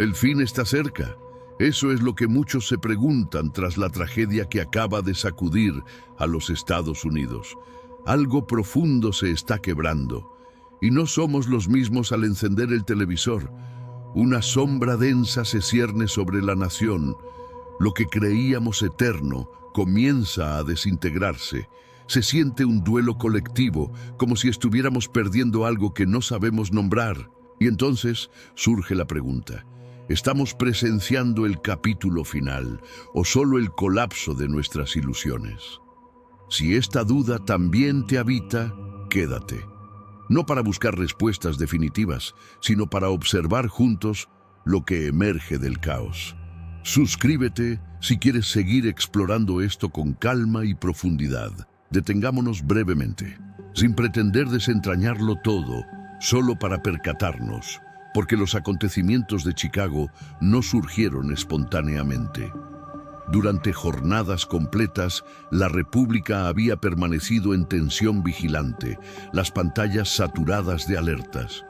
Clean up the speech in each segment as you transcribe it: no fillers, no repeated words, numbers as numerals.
El fin está cerca. Eso es lo que muchos se preguntan tras la tragedia que acaba de sacudir a los Estados Unidos. Algo profundo se está quebrando, y no somos los mismos al encender el televisor. Una sombra densa se cierne sobre la nación. Lo que creíamos eterno comienza a desintegrarse. Se siente un duelo colectivo, como si estuviéramos perdiendo algo que no sabemos nombrar. Y entonces surge la pregunta: ¿estamos presenciando el capítulo final o solo el colapso de nuestras ilusiones? Si esta duda también te habita, quédate. No para buscar respuestas definitivas, sino para observar juntos lo que emerge del caos. Suscríbete si quieres seguir explorando esto con calma y profundidad. Detengámonos brevemente, sin pretender desentrañarlo todo, solo para percatarnos, porque los acontecimientos de Chicago no surgieron espontáneamente. Durante jornadas completas, la República había permanecido en tensión vigilante, las pantallas saturadas de alertas.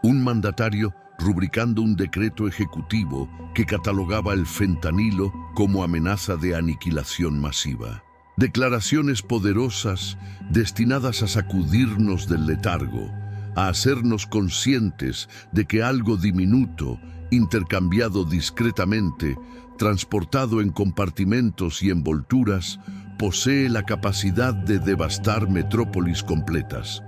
Un mandatario rubricando un decreto ejecutivo que catalogaba el fentanilo como amenaza de aniquilación masiva. Declaraciones poderosas destinadas a sacudirnos del letargo, a hacernos conscientes de que algo diminuto, intercambiado discretamente, transportado en compartimentos y envolturas, posee la capacidad de devastar metrópolis completas.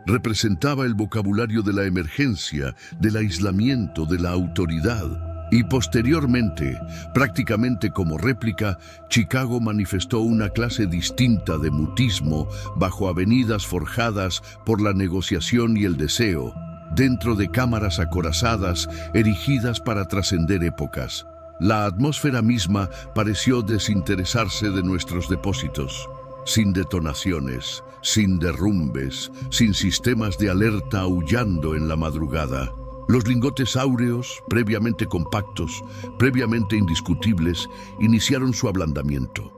Representaba el vocabulario de la emergencia, del aislamiento, de la autoridad. Y posteriormente, prácticamente como réplica, Chicago manifestó una clase distinta de mutismo bajo avenidas forjadas por la negociación y el deseo, dentro de cámaras acorazadas erigidas para trascender épocas. La atmósfera misma pareció desinteresarse de nuestros depósitos, sin detonaciones, sin derrumbes, sin sistemas de alerta aullando en la madrugada. Los lingotes áureos, previamente compactos, previamente indiscutibles, iniciaron su ablandamiento.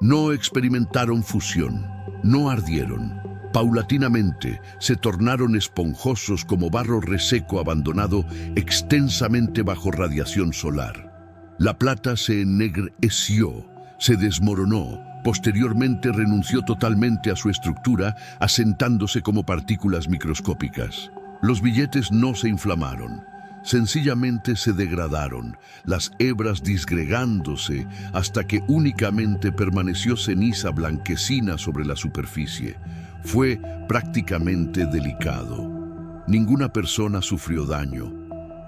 No experimentaron fusión, no ardieron. Paulatinamente se tornaron esponjosos como barro reseco abandonado extensamente bajo radiación solar. La plata se ennegreció, se desmoronó, posteriormente renunció totalmente a su estructura, asentándose como partículas microscópicas. Los billetes no se inflamaron, sencillamente se degradaron, las hebras disgregándose hasta que únicamente permaneció ceniza blanquecina sobre la superficie. Fue prácticamente delicado. Ninguna persona sufrió daño,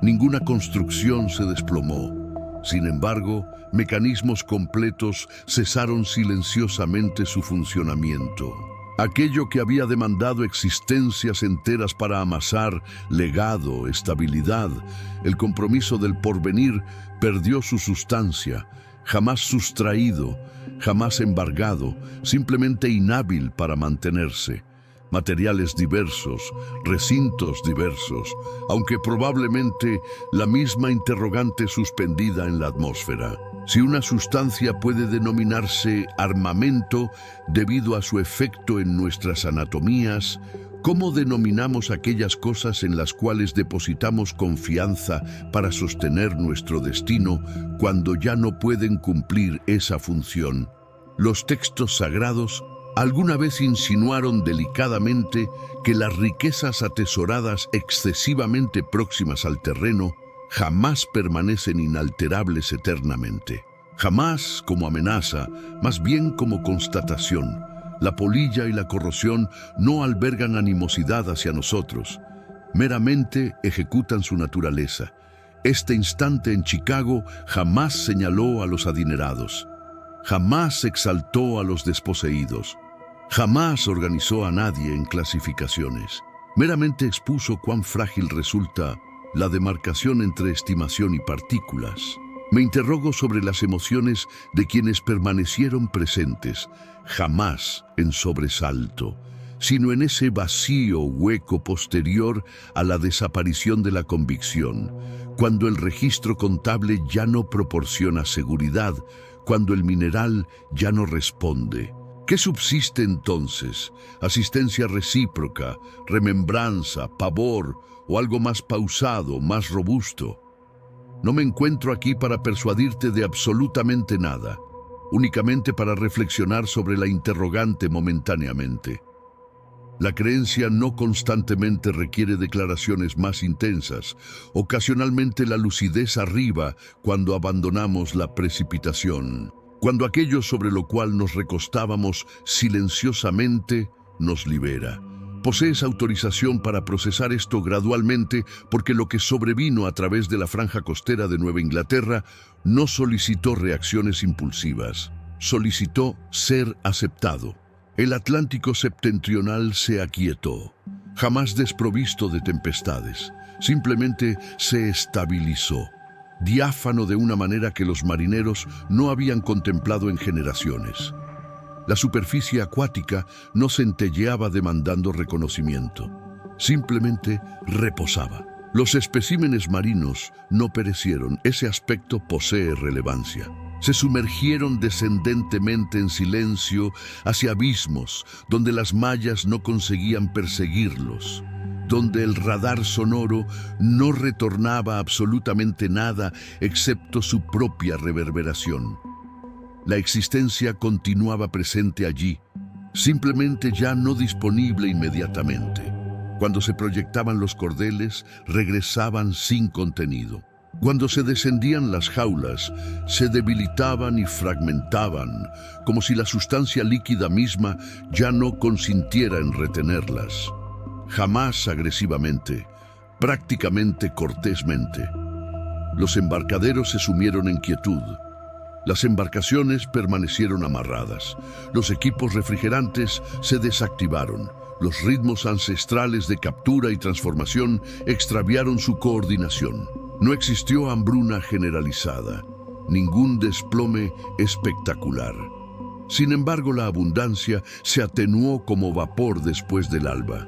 ninguna construcción se desplomó. Sin embargo, mecanismos completos cesaron silenciosamente su funcionamiento. Aquello que había demandado existencias enteras para amasar legado, estabilidad, el compromiso del porvenir, perdió su sustancia, jamás sustraído, jamás embargado, simplemente inhábil para mantenerse. Materiales diversos, recintos diversos, aunque probablemente la misma interrogante suspendida en la atmósfera. Si una sustancia puede denominarse armamento debido a su efecto en nuestras anatomías, ¿cómo denominamos aquellas cosas en las cuales depositamos confianza para sostener nuestro destino cuando ya no pueden cumplir esa función? Los textos sagrados alguna vez insinuaron delicadamente que las riquezas atesoradas excesivamente próximas al terreno jamás permanecen inalterables eternamente. Jamás como amenaza, más bien como constatación. La polilla y la corrosión no albergan animosidad hacia nosotros, meramente ejecutan su naturaleza. Este instante en Chicago jamás señaló a los adinerados, jamás exaltó a los desposeídos, jamás organizó a nadie en clasificaciones. Meramente expuso cuán frágil resulta la demarcación entre estimación y partículas. Me interrogo sobre las emociones de quienes permanecieron presentes, jamás en sobresalto, sino en ese vacío hueco posterior a la desaparición de la convicción, cuando el registro contable ya no proporciona seguridad, cuando el mineral ya no responde. ¿Qué subsiste entonces? ¿Asistencia recíproca, remembranza, pavor o algo más pausado, más robusto? No me encuentro aquí para persuadirte de absolutamente nada, únicamente para reflexionar sobre la interrogante momentáneamente. La creencia no constantemente requiere declaraciones más intensas. Ocasionalmente la lucidez arriba cuando abandonamos la precipitación, cuando aquello sobre lo cual nos recostábamos silenciosamente nos libera. Posees autorización para procesar esto gradualmente porque lo que sobrevino a través de la franja costera de Nueva Inglaterra no solicitó reacciones impulsivas, solicitó ser aceptado. El Atlántico septentrional se aquietó, jamás desprovisto de tempestades, simplemente se estabilizó, diáfano de una manera que los marineros no habían contemplado en generaciones. La superficie acuática no centelleaba demandando reconocimiento, simplemente reposaba. Los especímenes marinos no perecieron, ese aspecto posee relevancia. Se sumergieron descendentemente en silencio hacia abismos donde las mallas no conseguían perseguirlos, donde el radar sonoro no retornaba absolutamente nada excepto su propia reverberación. La existencia continuaba presente allí, simplemente ya no disponible inmediatamente. Cuando se proyectaban los cordeles, regresaban sin contenido. Cuando se descendían las jaulas, se debilitaban y fragmentaban, como si la sustancia líquida misma ya no consintiera en retenerlas. Jamás agresivamente, prácticamente cortésmente. Los embarcaderos se sumieron en quietud. Las embarcaciones permanecieron amarradas. Los equipos refrigerantes se desactivaron. Los ritmos ancestrales de captura y transformación extraviaron su coordinación. No existió hambruna generalizada, ningún desplome espectacular. Sin embargo, la abundancia se atenuó como vapor después del alba.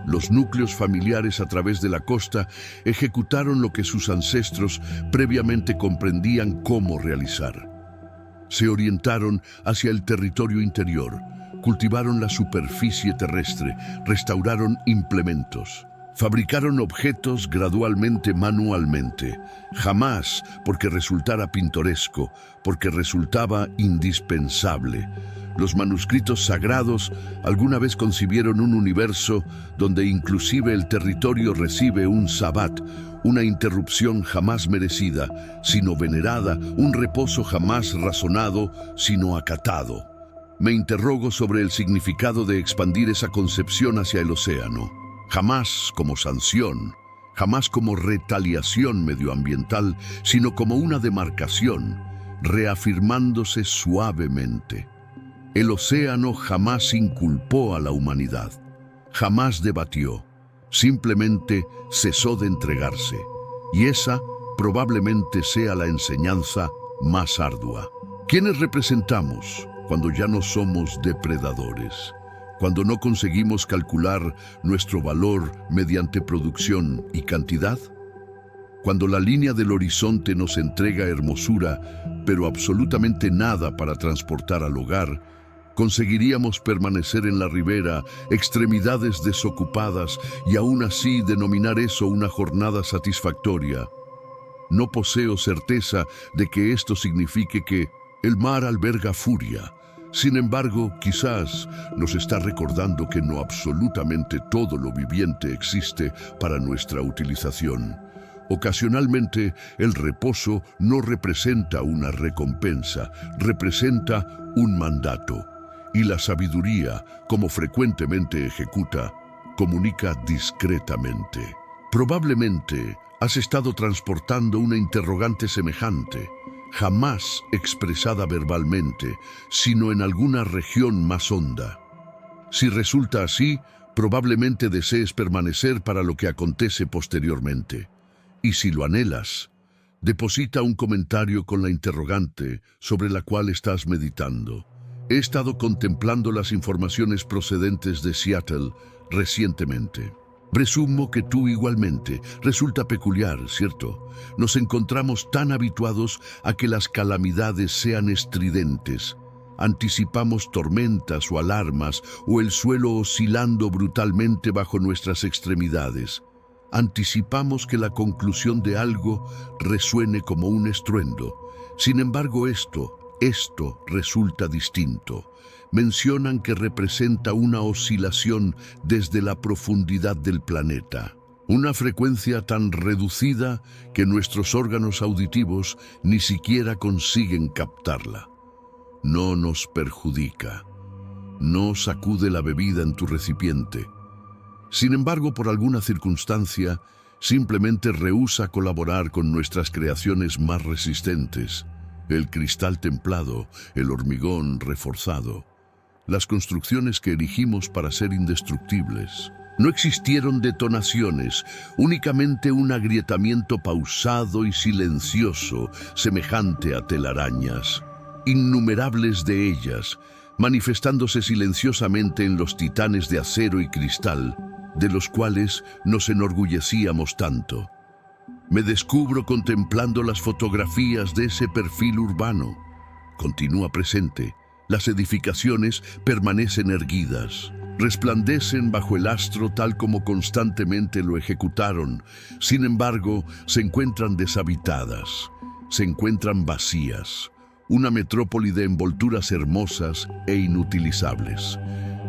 Los núcleos familiares a través de la costa ejecutaron lo que sus ancestros previamente comprendían cómo realizar. Se orientaron hacia el territorio interior, cultivaron la superficie terrestre, restauraron implementos. Fabricaron objetos gradualmente manualmente, jamás porque resultara pintoresco, porque resultaba indispensable. Los manuscritos sagrados alguna vez concibieron un universo donde inclusive el territorio recibe un sabbat, una interrupción jamás merecida, sino venerada, un reposo jamás razonado, sino acatado. Me interrogo sobre el significado de expandir esa concepción hacia el océano. Jamás como sanción, jamás como retaliación medioambiental, sino como una demarcación, reafirmándose suavemente. El océano jamás inculpó a la humanidad, jamás debatió, simplemente cesó de entregarse. Y esa probablemente sea la enseñanza más ardua. ¿Quiénes representamos cuando ya no somos depredadores? Cuando no conseguimos calcular nuestro valor mediante producción y cantidad. Cuando la línea del horizonte nos entrega hermosura, pero absolutamente nada para transportar al hogar, conseguiríamos permanecer en la ribera, extremidades desocupadas, y aún así denominar eso una jornada satisfactoria. No poseo certeza de que esto signifique que el mar alberga furia. Sin embargo, quizás nos está recordando que no absolutamente todo lo viviente existe para nuestra utilización. Ocasionalmente, el reposo no representa una recompensa, representa un mandato. Y la sabiduría, como frecuentemente ejecuta, comunica discretamente. Probablemente has estado transportando una interrogante semejante, jamás expresada verbalmente, sino en alguna región más honda. Si resulta así, probablemente desees permanecer para lo que acontece posteriormente. Y si lo anhelas, deposita un comentario con la interrogante sobre la cual estás meditando. He estado contemplando las informaciones procedentes de Seattle recientemente. Presumo que tú igualmente. Resulta peculiar, ¿cierto? Nos encontramos tan habituados a que las calamidades sean estridentes. Anticipamos tormentas o alarmas o el suelo oscilando brutalmente bajo nuestras extremidades. Anticipamos que la conclusión de algo resuene como un estruendo. Sin embargo, esto resulta distinto. Mencionan que representa una oscilación desde la profundidad del planeta. Una frecuencia tan reducida que nuestros órganos auditivos ni siquiera consiguen captarla. No nos perjudica. No sacude la bebida en tu recipiente. Sin embargo, por alguna circunstancia, simplemente rehúsa colaborar con nuestras creaciones más resistentes. El cristal templado, el hormigón reforzado. Las construcciones que erigimos para ser indestructibles. No existieron detonaciones, únicamente un agrietamiento pausado y silencioso, semejante a telarañas. Innumerables de ellas, manifestándose silenciosamente en los titanes de acero y cristal, de los cuales nos enorgullecíamos tanto. Me descubro contemplando las fotografías de ese perfil urbano. Continúa presente. Las edificaciones permanecen erguidas. Resplandecen bajo el astro tal como constantemente lo ejecutaron. Sin embargo, se encuentran deshabitadas. Se encuentran vacías. Una metrópoli de envolturas hermosas e inutilizables.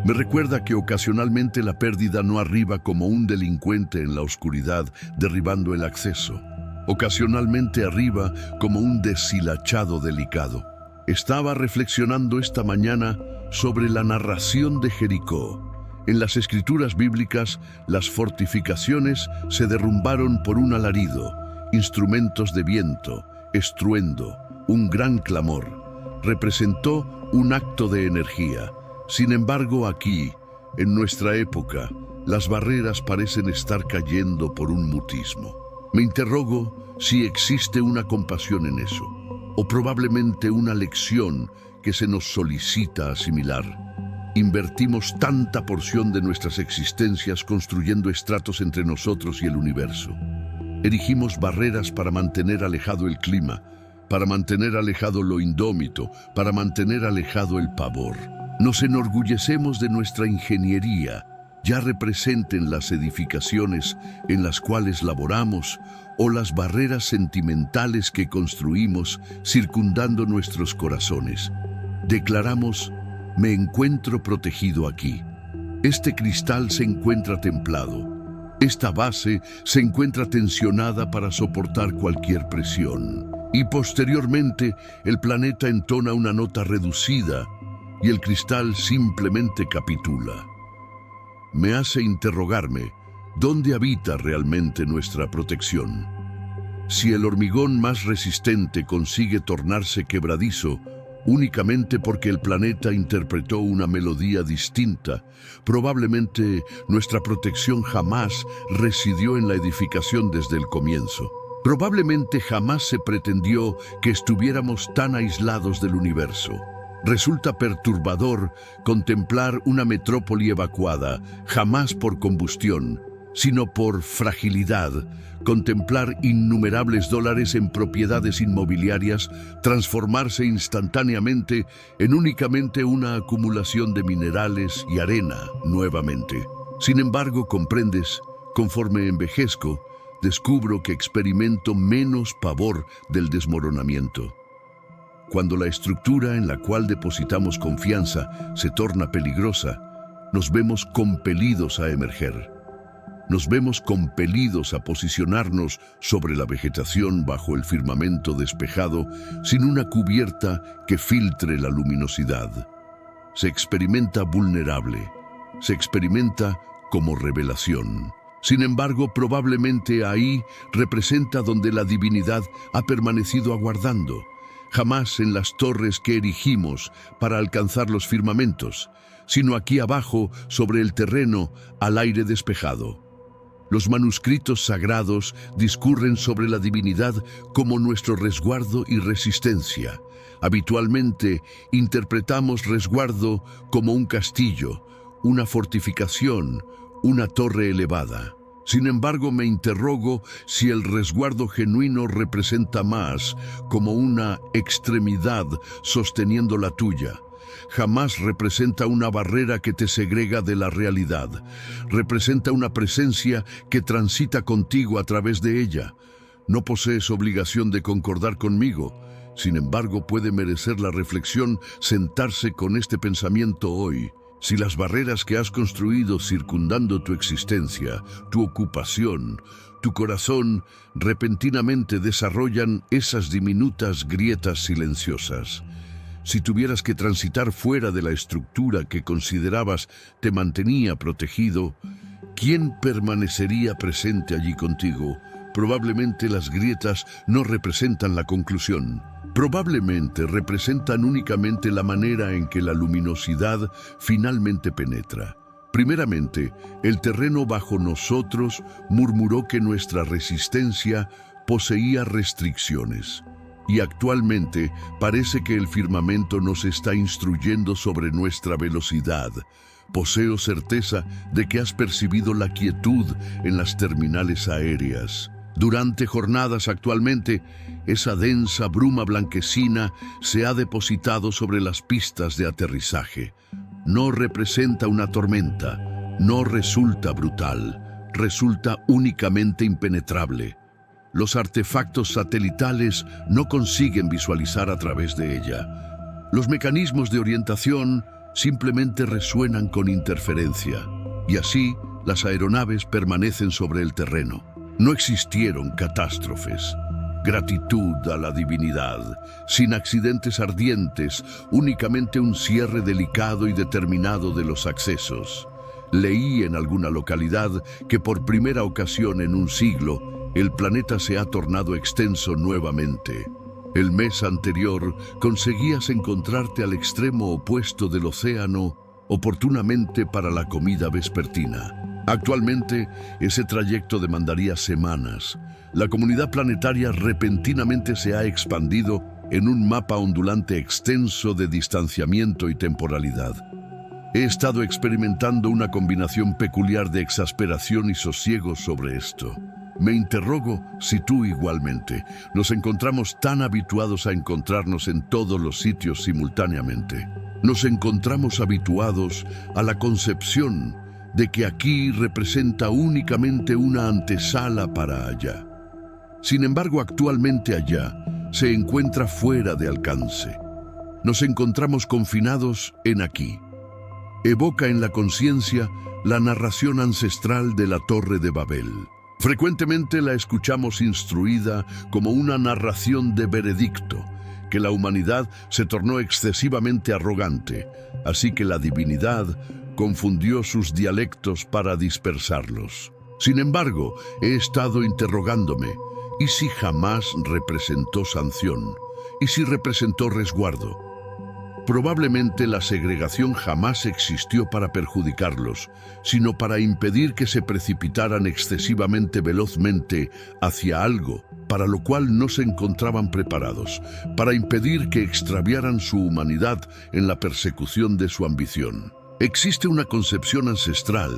Me recuerda que ocasionalmente la pérdida no arriba como un delincuente en la oscuridad, derribando el acceso. Ocasionalmente arriba como un deshilachado delicado. Estaba reflexionando esta mañana sobre la narración de Jericó. En las escrituras bíblicas, las fortificaciones se derrumbaron por un alarido, instrumentos de viento, estruendo, un gran clamor. Representó un acto de energía. Sin embargo, aquí, en nuestra época, las barreras parecen estar cayendo por un mutismo. Me interrogo si existe una compasión en eso, o probablemente una lección que se nos solicita asimilar. Invertimos tanta porción de nuestras existencias construyendo estratos entre nosotros y el universo. Erigimos barreras para mantener alejado el clima, para mantener alejado lo indómito, para mantener alejado el pavor. Nos enorgullecemos de nuestra ingeniería, ya representen las edificaciones en las cuales laboramos o las barreras sentimentales que construimos circundando nuestros corazones. Declaramos, me encuentro protegido aquí. Este cristal se encuentra templado. Esta base se encuentra tensionada para soportar cualquier presión. Y posteriormente, el planeta entona una nota reducida y el cristal simplemente capitula. Me hace interrogarme, ¿dónde habita realmente nuestra protección? Si el hormigón más resistente consigue tornarse quebradizo únicamente porque el planeta interpretó una melodía distinta, probablemente nuestra protección jamás residió en la edificación desde el comienzo. Probablemente jamás se pretendió que estuviéramos tan aislados del universo. Resulta perturbador contemplar una metrópoli evacuada, jamás por combustión, sino por fragilidad, contemplar innumerables dólares en propiedades inmobiliarias transformarse instantáneamente en únicamente una acumulación de minerales y arena nuevamente. Sin embargo, comprendes, conforme envejezco, descubro que experimento menos pavor del desmoronamiento. Cuando la estructura en la cual depositamos confianza se torna peligrosa, nos vemos compelidos a emerger. Nos vemos compelidos a posicionarnos sobre la vegetación bajo el firmamento despejado sin una cubierta que filtre la luminosidad. Se experimenta vulnerable, se experimenta como revelación. Sin embargo, probablemente ahí representa donde la divinidad ha permanecido aguardando. Jamás en las torres que erigimos para alcanzar los firmamentos, sino aquí abajo, sobre el terreno, al aire despejado. Los manuscritos sagrados discurren sobre la divinidad como nuestro resguardo y resistencia. Habitualmente interpretamos resguardo como un castillo, una fortificación, una torre elevada. Sin embargo, me interrogo si el resguardo genuino representa más como una extremidad sosteniendo la tuya. Jamás representa una barrera que te segrega de la realidad. Representa una presencia que transita contigo a través de ella. No posees obligación de concordar conmigo. Sin embargo, puede merecer la reflexión sentarse con este pensamiento hoy. Si las barreras que has construido circundando tu existencia, tu ocupación, tu corazón, repentinamente desarrollan esas diminutas grietas silenciosas, si tuvieras que transitar fuera de la estructura que considerabas te mantenía protegido, ¿quién permanecería presente allí contigo? Probablemente las grietas no representan la conclusión. Probablemente representan únicamente la manera en que la luminosidad finalmente penetra. Primeramente, el terreno bajo nosotros murmuró que nuestra resistencia poseía restricciones. Y actualmente parece que el firmamento nos está instruyendo sobre nuestra velocidad. Poseo certeza de que has percibido la quietud en las terminales aéreas. Durante jornadas actualmente, esa densa bruma blanquecina se ha depositado sobre las pistas de aterrizaje. No representa una tormenta, no resulta brutal, resulta únicamente impenetrable. Los artefactos satelitales no consiguen visualizar a través de ella. Los mecanismos de orientación simplemente resuenan con interferencia, y así las aeronaves permanecen sobre el terreno. No existieron catástrofes. Gratitud a la divinidad, sin accidentes ardientes, únicamente un cierre delicado y determinado de los accesos. Leí en alguna localidad que por primera ocasión en un siglo, el planeta se ha tornado extenso nuevamente. El mes anterior conseguías encontrarte al extremo opuesto del océano oportunamente para la comida vespertina. Actualmente, ese trayecto demandaría semanas. La comunidad planetaria repentinamente se ha expandido en un mapa ondulante extenso de distanciamiento y temporalidad. He estado experimentando una combinación peculiar de exasperación y sosiego sobre esto. Me interrogo si tú igualmente. Nos encontramos tan habituados a encontrarnos en todos los sitios simultáneamente. Nos encontramos habituados a la concepción de que aquí representa únicamente una antesala para allá. Sin embargo, actualmente allá se encuentra fuera de alcance. Nos encontramos confinados en aquí. Evoca en la conciencia la narración ancestral de la Torre de Babel. Frecuentemente la escuchamos instruida como una narración de veredicto, que la humanidad se tornó excesivamente arrogante, así que la divinidad confundió sus dialectos para dispersarlos. Sin embargo, he estado interrogándome, ¿y si jamás representó sanción? ¿Y si representó resguardo? Probablemente la segregación jamás existió para perjudicarlos, sino para impedir que se precipitaran excesivamente velozmente hacia algo para lo cual no se encontraban preparados, para impedir que extraviaran su humanidad en la persecución de su ambición. Existe una concepción ancestral,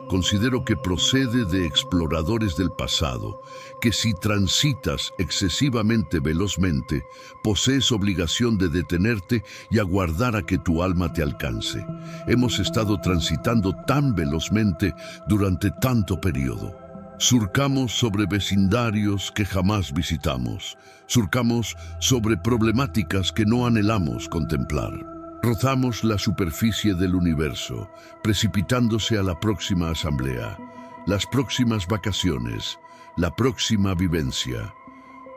considero que procede de exploradores del pasado, que si transitas excesivamente velozmente, posees obligación de detenerte y aguardar a que tu alma te alcance. Hemos estado transitando tan velozmente durante tanto periodo. Surcamos sobre vecindarios que jamás visitamos. Surcamos sobre problemáticas que no anhelamos contemplar. Rozamos la superficie del universo, precipitándose a la próxima asamblea, las próximas vacaciones, la próxima vivencia.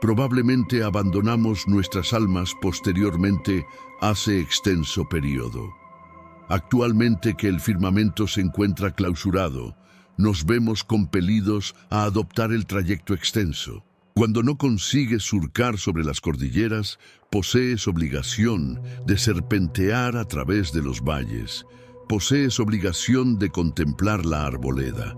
Probablemente abandonamos nuestras almas posteriormente hace extenso periodo. Actualmente que el firmamento se encuentra clausurado, nos vemos compelidos a adoptar el trayecto extenso. Cuando no consigues surcar sobre las cordilleras, posees obligación de serpentear a través de los valles. Posees obligación de contemplar la arboleda.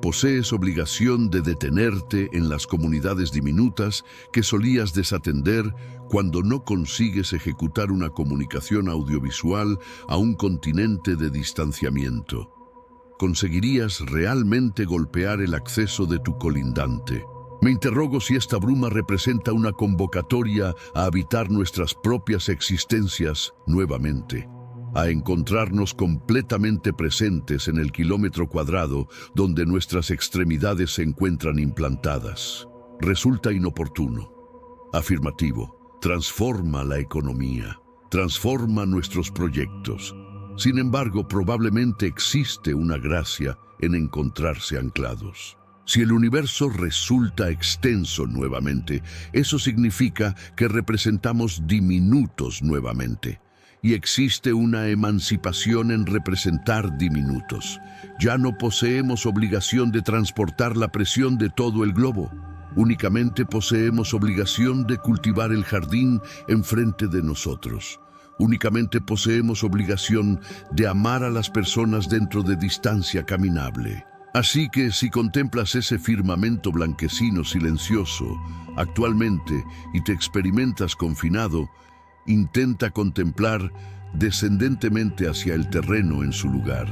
Posees obligación de detenerte en las comunidades diminutas que solías desatender cuando no consigues ejecutar una comunicación audiovisual a un continente de distanciamiento. ¿Conseguirías realmente golpear el acceso de tu colindante? Me interrogo si esta bruma representa una convocatoria a habitar nuestras propias existencias nuevamente. a encontrarnos completamente presentes en el kilómetro cuadrado donde nuestras extremidades se encuentran implantadas. Resulta inoportuno. Afirmativo. Transforma la economía. Transforma nuestros proyectos. Sin embargo, probablemente existe una gracia en encontrarse anclados. Si el universo resulta extenso nuevamente, eso significa que representamos diminutos nuevamente. Y existe una emancipación en representar diminutos. Ya no poseemos obligación de transportar la presión de todo el globo. Únicamente poseemos obligación de cultivar el jardín enfrente de nosotros. Únicamente poseemos obligación de amar a las personas dentro de distancia caminable. Así que si contemplas ese firmamento blanquecino silencioso actualmente y te experimentas confinado, intenta contemplar descendentemente hacia el terreno en su lugar.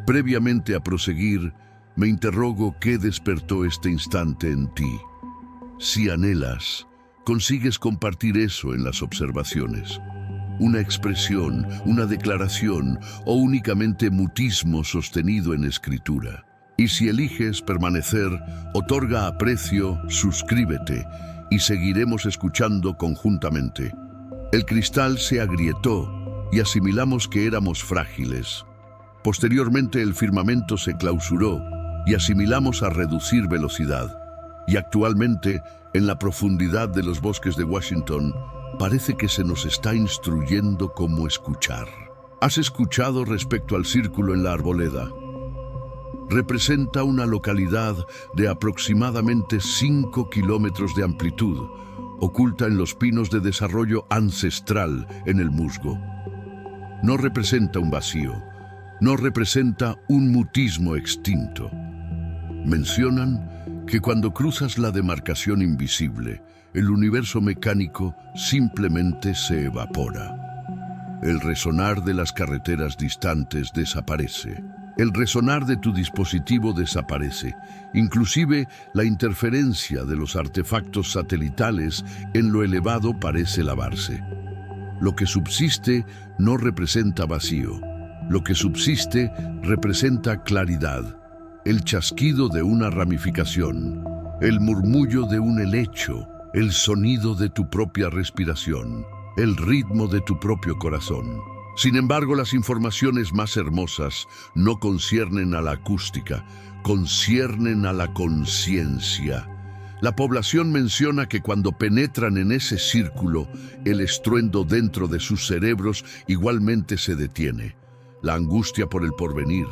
Previamente a proseguir, me interrogo qué despertó este instante en ti. Si anhelas, consigues compartir eso en las observaciones. Una expresión, una declaración o únicamente mutismo sostenido en escritura. Y si eliges permanecer, otorga aprecio, suscríbete y seguiremos escuchando conjuntamente. El cristal se agrietó y asimilamos que éramos frágiles. Posteriormente el firmamento se clausuró y asimilamos a reducir velocidad. Y actualmente, en la profundidad de los bosques de Washington, parece que se nos está instruyendo cómo escuchar. ¿Has escuchado respecto al círculo en la arboleda? Representa una localidad de aproximadamente 5 kilómetros de amplitud, oculta en los pinos de desarrollo ancestral en el musgo. No representa un vacío, no representa un mutismo extinto. Mencionan que cuando cruzas la demarcación invisible, el universo mecánico simplemente se evapora. El resonar de las carreteras distantes desaparece. El resonar de tu dispositivo desaparece. Inclusive la interferencia de los artefactos satelitales en lo elevado parece lavarse. Lo que subsiste no representa vacío. Lo que subsiste representa claridad. El chasquido de una ramificación, el murmullo de un helecho, el sonido de tu propia respiración, el ritmo de tu propio corazón. Sin embargo, las informaciones más hermosas no conciernen a la acústica, conciernen a la conciencia. La población menciona que cuando penetran en ese círculo, el estruendo dentro de sus cerebros igualmente se detiene. La angustia por el porvenir,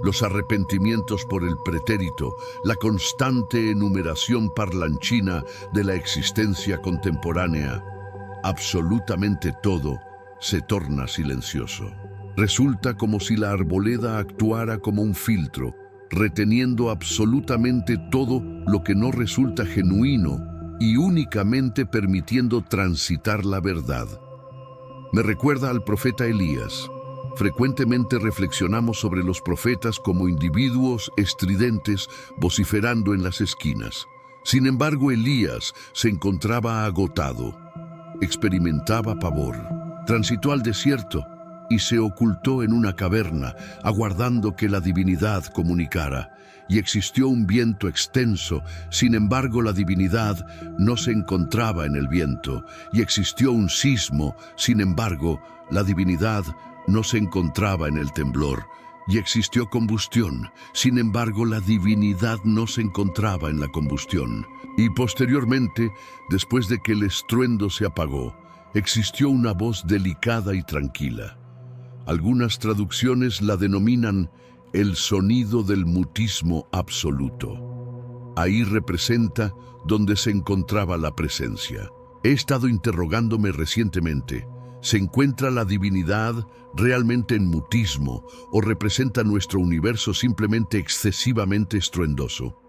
los arrepentimientos por el pretérito, la constante enumeración parlanchina de la existencia contemporánea. Absolutamente todo se torna silencioso. Resulta como si la arboleda actuara como un filtro, reteniendo absolutamente todo lo que no resulta genuino y únicamente permitiendo transitar la verdad. Me recuerda al profeta Elías. Frecuentemente reflexionamos sobre los profetas como individuos estridentes vociferando en las esquinas. Sin embargo, Elías se encontraba agotado, experimentaba pavor, transitó al desierto y se ocultó en una caverna, aguardando que la divinidad comunicara. Y existió un viento extenso, sin embargo la divinidad no se encontraba en el viento. Y existió un sismo, sin embargo la divinidad no se encontraba en el temblor. Y existió combustión, sin embargo la divinidad no se encontraba en la combustión. Y posteriormente, después de que el estruendo se apagó, existió una voz delicada y tranquila. Algunas traducciones la denominan el sonido del mutismo absoluto. Ahí representa donde se encontraba la presencia. He estado interrogándome recientemente. ¿Se encuentra la divinidad realmente en mutismo o representa nuestro universo simplemente excesivamente estruendoso?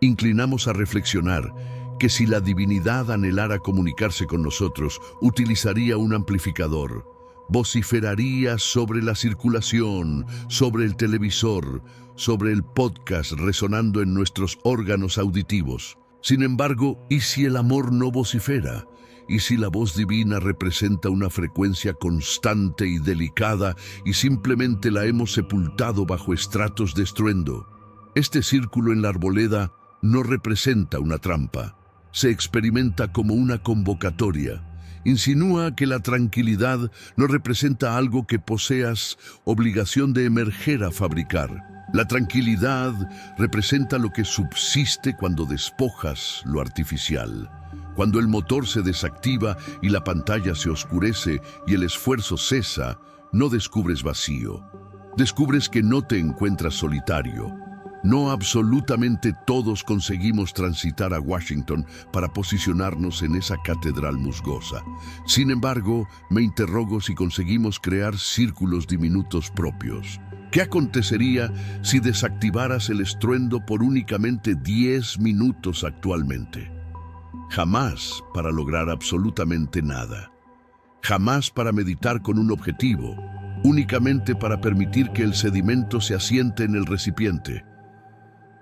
Inclinamos a reflexionar que si la divinidad anhelara comunicarse con nosotros, utilizaría un amplificador. Vociferaría sobre la circulación, sobre el televisor, sobre el podcast resonando en nuestros órganos auditivos. Sin embargo, ¿y si el amor no vocifera? ¿Y si la voz divina representa una frecuencia constante y delicada y simplemente la hemos sepultado bajo estratos de estruendo? Este círculo en la arboleda no representa una trampa. Se experimenta como una convocatoria. Insinúa que la tranquilidad no representa algo que poseas obligación de emerger a fabricar. La tranquilidad representa lo que subsiste cuando despojas lo artificial. Cuando el motor se desactiva y la pantalla se oscurece y el esfuerzo cesa, no descubres vacío. Descubres que no te encuentras solitario. No absolutamente todos conseguimos transitar a Washington para posicionarnos en esa catedral musgosa. Sin embargo, me interrogo si conseguimos crear círculos diminutos propios. ¿Qué acontecería si desactivaras el estruendo por únicamente 10 minutos actualmente? Jamás para lograr absolutamente nada. Jamás para meditar con un objetivo, únicamente para permitir que el sedimento se asiente en el recipiente.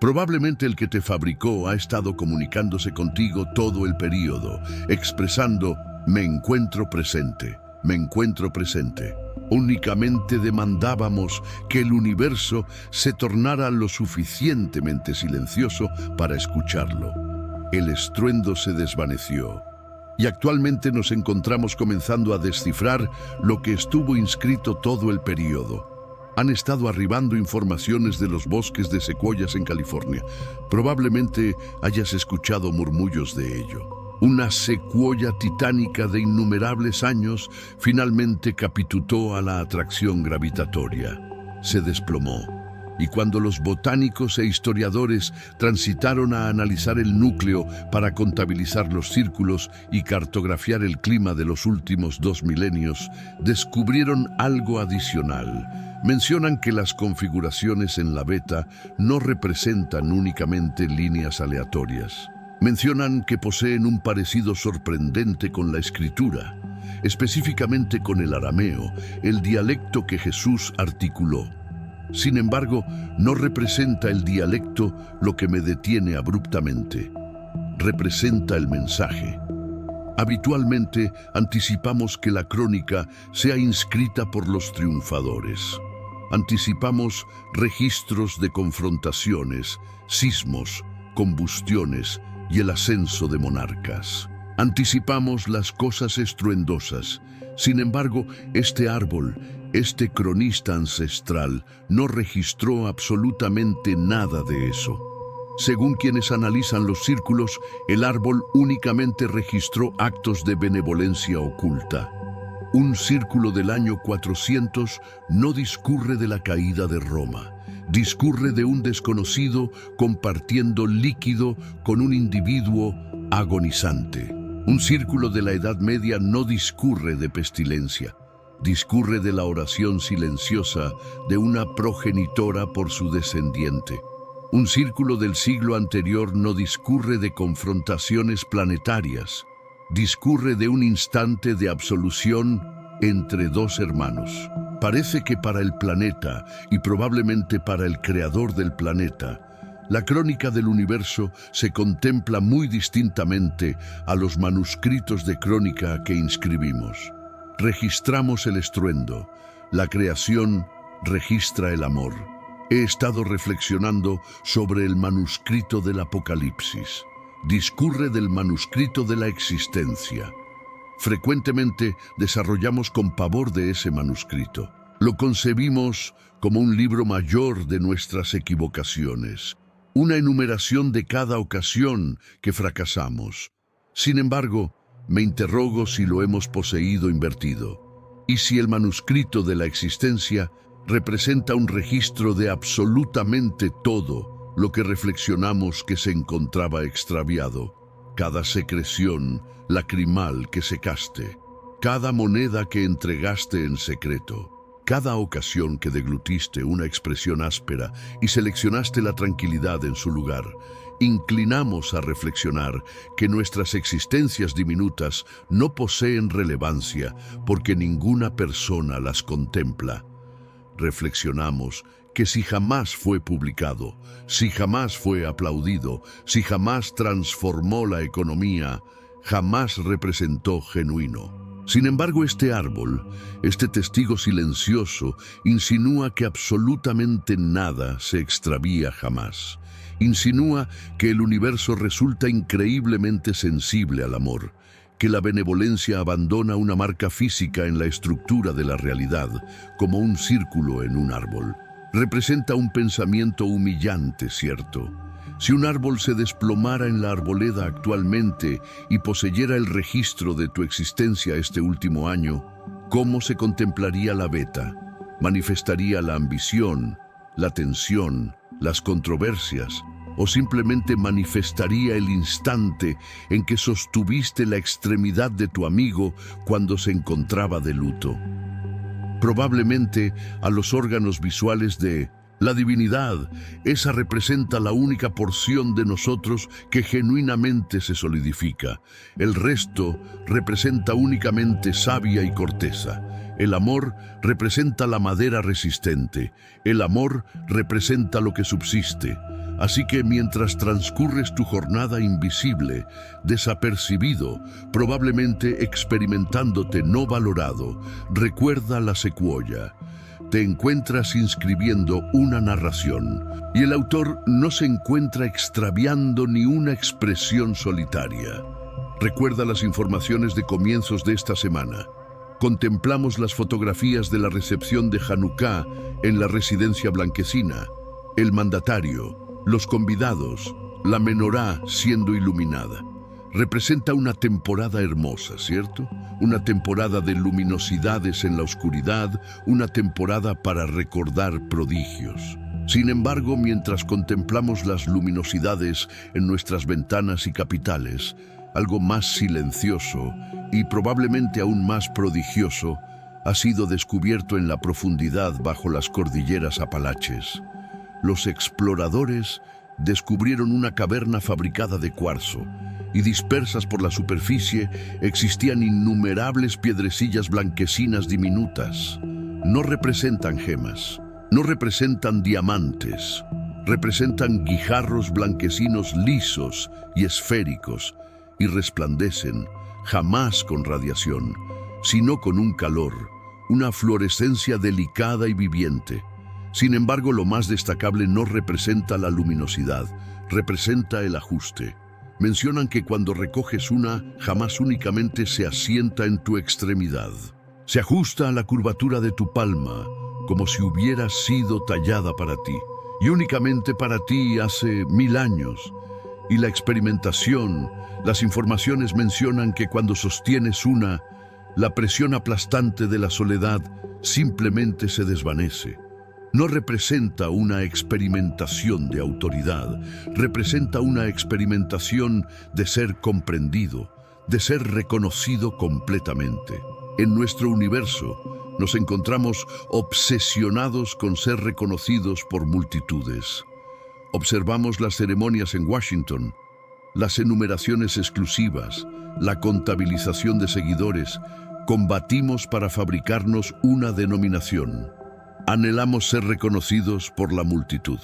Probablemente el que te fabricó ha estado comunicándose contigo todo el período, expresando «me encuentro presente, me encuentro presente». Únicamente demandábamos que el universo se tornara lo suficientemente silencioso para escucharlo. El estruendo se desvaneció y actualmente nos encontramos comenzando a descifrar lo que estuvo inscrito todo el período. Han estado arribando informaciones de los bosques de secuoyas en California. Probablemente hayas escuchado murmullos de ello. Una secuoya titánica de innumerables años finalmente capituló a la atracción gravitatoria. Se desplomó. Y cuando los botánicos e historiadores transitaron a analizar el núcleo para contabilizar los círculos y cartografiar el clima de los últimos 2 milenios, descubrieron algo adicional. Mencionan que las configuraciones en la beta no representan únicamente líneas aleatorias. Mencionan que poseen un parecido sorprendente con la escritura, específicamente con el arameo, el dialecto que Jesús articuló. Sin embargo, no representa el dialecto lo que me detiene abruptamente. Representa el mensaje. Habitualmente anticipamos que la crónica sea inscrita por los triunfadores. Anticipamos registros de confrontaciones, sismos, combustiones y el ascenso de monarcas. Anticipamos las cosas estruendosas. Sin embargo, este árbol, este cronista ancestral, no registró absolutamente nada de eso. Según quienes analizan los círculos, el árbol únicamente registró actos de benevolencia oculta. Un círculo del año 400 no discurre de la caída de Roma. Discurre de un desconocido compartiendo líquido con un individuo agonizante. Un círculo de la Edad Media no discurre de pestilencia. Discurre de la oración silenciosa de una progenitora por su descendiente. Un círculo del siglo anterior no discurre de confrontaciones planetarias. Discurre de un instante de absolución entre 2 hermanos. Parece que para el planeta, y probablemente para el creador del planeta, la crónica del universo se contempla muy distintamente a los manuscritos de crónica que inscribimos. Registramos el estruendo. La creación registra el amor. He estado reflexionando sobre el manuscrito del Apocalipsis. Discurre del manuscrito de la existencia. Frecuentemente desarrollamos con pavor de ese manuscrito. Lo concebimos como un libro mayor de nuestras equivocaciones, una enumeración de cada ocasión que fracasamos. Sin embargo, me interrogo si lo hemos poseído invertido, y si el manuscrito de la existencia representa un registro de absolutamente todo lo que reflexionamos que se encontraba extraviado. Cada secreción lacrimal que secaste, cada moneda que entregaste en secreto, cada ocasión que deglutiste una expresión áspera y seleccionaste la tranquilidad en su lugar. Inclinamos a reflexionar que nuestras existencias diminutas no poseen relevancia porque ninguna persona las contempla. Reflexionamos que si jamás fue publicado, si jamás fue aplaudido, si jamás transformó la economía, jamás representó genuino. Sin embargo, este árbol, este testigo silencioso, insinúa que absolutamente nada se extravía jamás. Insinúa que el universo resulta increíblemente sensible al amor, que la benevolencia abandona una marca física en la estructura de la realidad, como un círculo en un árbol. Representa un pensamiento humillante, ¿cierto? Si un árbol se desplomara en la arboleda actualmente y poseyera el registro de tu existencia este último año, ¿cómo se contemplaría la veta? ¿Manifestaría la ambición, la tensión, las controversias? ¿O simplemente manifestaría el instante en que sostuviste la extremidad de tu amigo cuando se encontraba de luto? Probablemente a los órganos visuales de la divinidad, esa representa la única porción de nosotros que genuinamente se solidifica. El resto representa únicamente savia y corteza. El amor representa la madera resistente. El amor representa lo que subsiste. Así que mientras transcurres tu jornada invisible, desapercibido, probablemente experimentándote no valorado, recuerda la secuoya. Te encuentras inscribiendo una narración y el autor no se encuentra extraviando ni una expresión solitaria. Recuerda las informaciones de comienzos de esta semana. Contemplamos las fotografías de la recepción de Hanukkah en la residencia blanquecina, el mandatario, los convidados, la menorá siendo iluminada. Representa una temporada hermosa, ¿cierto? Una temporada de luminosidades en la oscuridad, una temporada para recordar prodigios. Sin embargo, mientras contemplamos las luminosidades en nuestras ventanas y capitales, algo más silencioso y probablemente aún más prodigioso ha sido descubierto en la profundidad bajo las cordilleras Apalaches. Los exploradores descubrieron una caverna fabricada de cuarzo, y dispersas por la superficie existían innumerables piedrecillas blanquecinas diminutas. No representan gemas, no representan diamantes, representan guijarros blanquecinos lisos y esféricos, y resplandecen, jamás con radiación, sino con un calor, una fluorescencia delicada y viviente. Sin embargo, lo más destacable no representa la luminosidad, representa el ajuste. Mencionan que cuando recoges una, jamás únicamente se asienta en tu extremidad. Se ajusta a la curvatura de tu palma, como si hubiera sido tallada para ti, y únicamente para ti hace 1000 años. Y la experimentación, las informaciones mencionan que cuando sostienes una, la presión aplastante de la soledad simplemente se desvanece. No representa una experimentación de autoridad, representa una experimentación de ser comprendido, de ser reconocido completamente. En nuestro universo nos encontramos obsesionados con ser reconocidos por multitudes. Observamos las ceremonias en Washington, las enumeraciones exclusivas, la contabilización de seguidores. Combatimos para fabricarnos una denominación. Anhelamos ser reconocidos por la multitud.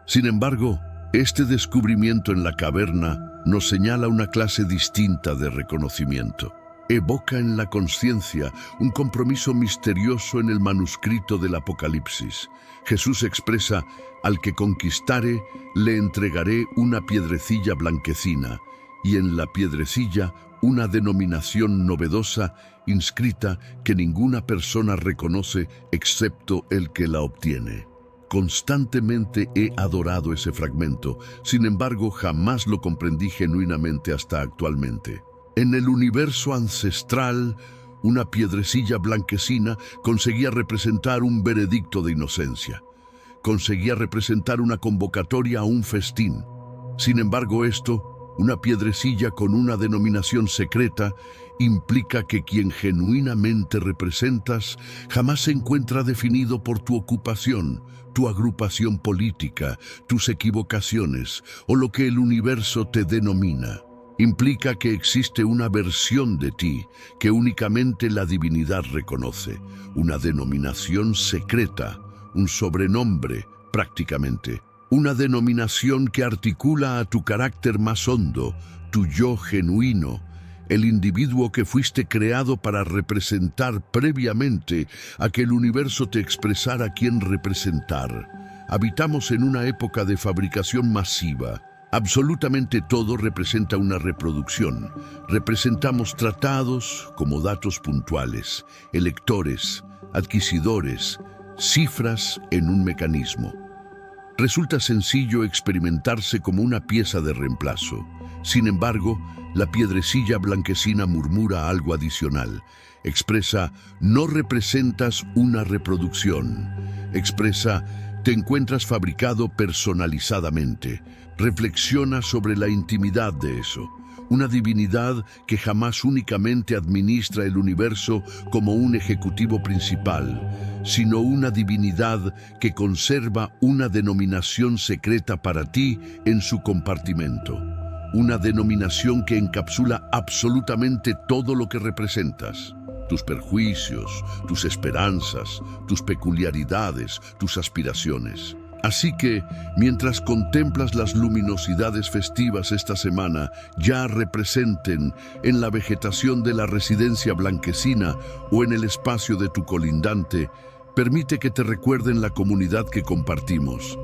Sin embargo, este descubrimiento en la caverna nos señala una clase distinta de reconocimiento. Evoca en la conciencia un compromiso misterioso en el manuscrito del Apocalipsis. Jesús expresa: al que conquistare, le entregaré una piedrecilla blanquecina, y en la piedrecilla una denominación novedosa inscrita que ninguna persona reconoce excepto el que la obtiene. Constantemente he adorado ese fragmento, sin embargo jamás lo comprendí genuinamente hasta actualmente. En el universo ancestral, una piedrecilla blanquecina conseguía representar un veredicto de inocencia. Conseguía representar una convocatoria a un festín. Sin embargo, una piedrecilla con una denominación secreta, implica que quien genuinamente representas jamás se encuentra definido por tu ocupación, tu agrupación política, tus equivocaciones o lo que el universo te denomina. Implica que existe una versión de ti que únicamente la divinidad reconoce, una denominación secreta, un sobrenombre prácticamente. Una denominación que articula a tu carácter más hondo, tu yo genuino, el individuo que fuiste creado para representar previamente a que el universo te expresara quién representar. Habitamos en una época de fabricación masiva. Absolutamente todo representa una reproducción. Representamos tratados como datos puntuales, electores, adquisidores, cifras en un mecanismo. Resulta sencillo experimentarse como una pieza de reemplazo. Sin embargo, la piedrecilla blanquecina murmura algo adicional. Expresa, no representas una reproducción. Expresa, te encuentras fabricado personalizadamente. Reflexiona sobre la intimidad de eso. Una divinidad que jamás únicamente administra el universo como un ejecutivo principal, sino una divinidad que conserva una denominación secreta para ti en su compartimento. Una denominación que encapsula absolutamente todo lo que representas. Tus perjuicios, tus esperanzas, tus peculiaridades, tus aspiraciones. Así que, mientras contemplas las luminosidades festivas esta semana, ya representen en la vegetación de la residencia blanquecina o en el espacio de tu colindante, permite que te recuerden la comunidad que compartimos.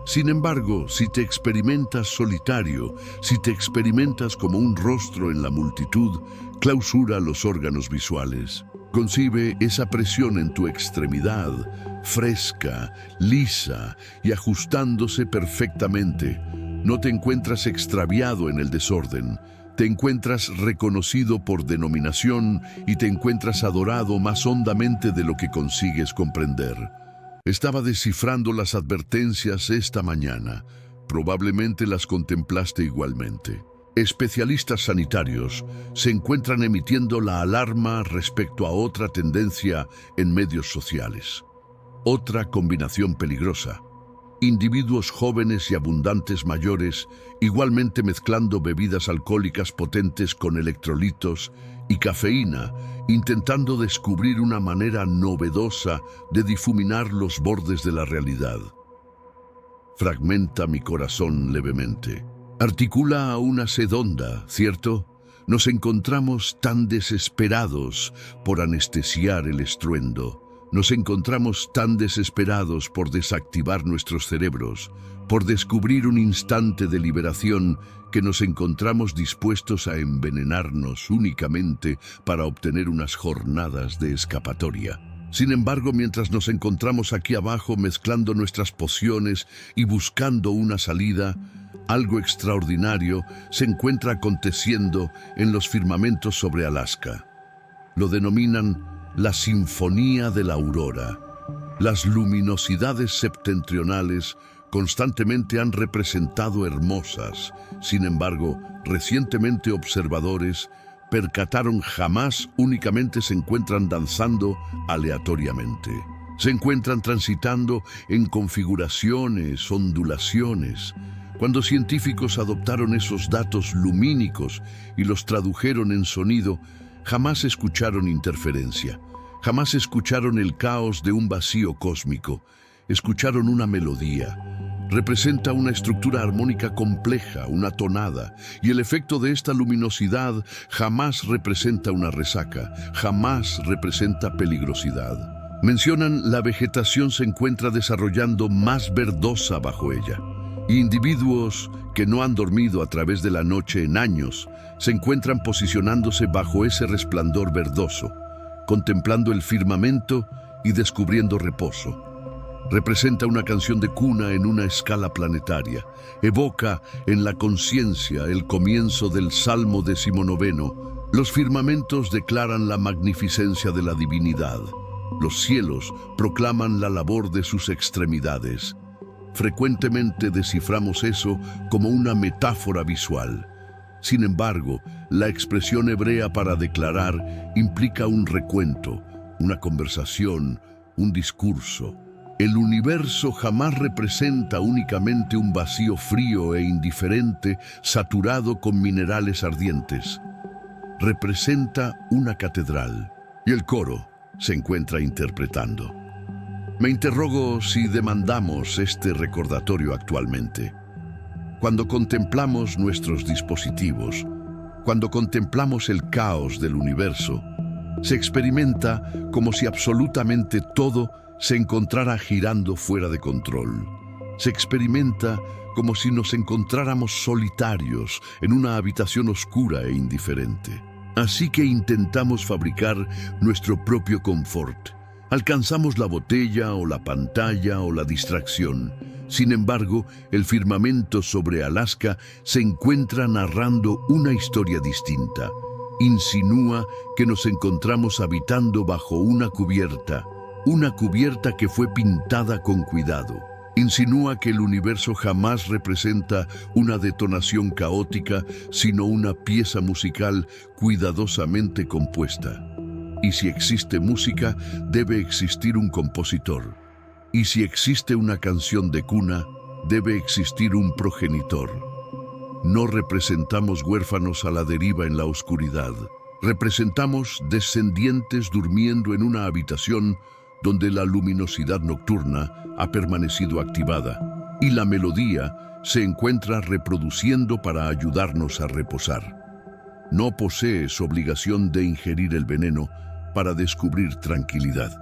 Sin embargo, si te experimentas solitario, si te experimentas como un rostro en la multitud, clausura los órganos visuales. Concibe esa presión en tu extremidad, fresca, lisa y ajustándose perfectamente. No te encuentras extraviado en el desorden. Te encuentras reconocido por denominación y te encuentras adorado más hondamente de lo que consigues comprender. Estaba descifrando las advertencias esta mañana. Probablemente las contemplaste igualmente. Especialistas sanitarios se encuentran emitiendo la alarma respecto a otra tendencia en medios sociales. Otra combinación peligrosa. Individuos jóvenes y abundantes mayores, igualmente mezclando bebidas alcohólicas potentes con electrolitos y cafeína, intentando descubrir una manera novedosa de difuminar los bordes de la realidad. Fragmenta mi corazón levemente. Articula a una sed honda, ¿cierto? Nos encontramos tan desesperados por anestesiar el estruendo. Nos encontramos tan desesperados por desactivar nuestros cerebros, por descubrir un instante de liberación, que nos encontramos dispuestos a envenenarnos únicamente para obtener unas jornadas de escapatoria. Sin embargo, mientras nos encontramos aquí abajo mezclando nuestras pociones y buscando una salida, algo extraordinario se encuentra aconteciendo en los firmamentos sobre Alaska. Lo denominan la Sinfonía de la Aurora. Las luminosidades septentrionales constantemente han representado hermosas. Sin embargo, recientemente observadores percataron jamás únicamente se encuentran danzando aleatoriamente. Se encuentran transitando en configuraciones, ondulaciones. Cuando científicos adoptaron esos datos lumínicos y los tradujeron en sonido, jamás escucharon interferencia, jamás escucharon el caos de un vacío cósmico, escucharon una melodía. Representa una estructura armónica compleja, una tonada, y el efecto de esta luminosidad jamás representa una resaca, jamás representa peligrosidad. Mencionan la vegetación se encuentra desarrollando más verdosa bajo ella. Individuos que no han dormido a través de la noche en años se encuentran posicionándose bajo ese resplandor verdoso, contemplando el firmamento y descubriendo reposo. Representa una canción de cuna en una escala planetaria. Evoca en la conciencia el comienzo del Salmo 19. Los firmamentos declaran la magnificencia de la divinidad. Los cielos proclaman la labor de sus extremidades. Frecuentemente desciframos eso como una metáfora visual. Sin embargo, la expresión hebrea para declarar implica un recuento, una conversación, un discurso. El universo jamás representa únicamente un vacío frío e indiferente saturado con minerales ardientes. Representa una catedral y el coro se encuentra interpretando. Me interrogo si demandamos este recordatorio actualmente. Cuando contemplamos nuestros dispositivos, Cuando contemplamos el caos del universo, se experimenta como si absolutamente todo se encontrara girando fuera de control. Se experimenta como si nos encontráramos solitarios en una habitación oscura e indiferente. Así que intentamos fabricar nuestro propio confort. Alcanzamos la botella o la pantalla o la distracción. Sin embargo, el firmamento sobre Alaska se encuentra narrando una historia distinta. Insinúa que nos encontramos habitando bajo una cubierta que fue pintada con cuidado. Insinúa que el universo jamás representa una detonación caótica, sino una pieza musical cuidadosamente compuesta. Y si existe música, debe existir un compositor. Y si existe una canción de cuna, debe existir un progenitor. No representamos huérfanos a la deriva en la oscuridad. Representamos descendientes durmiendo en una habitación donde la luminosidad nocturna ha permanecido activada y la melodía se encuentra reproduciendo para ayudarnos a reposar. No posees obligación de ingerir el veneno para descubrir tranquilidad.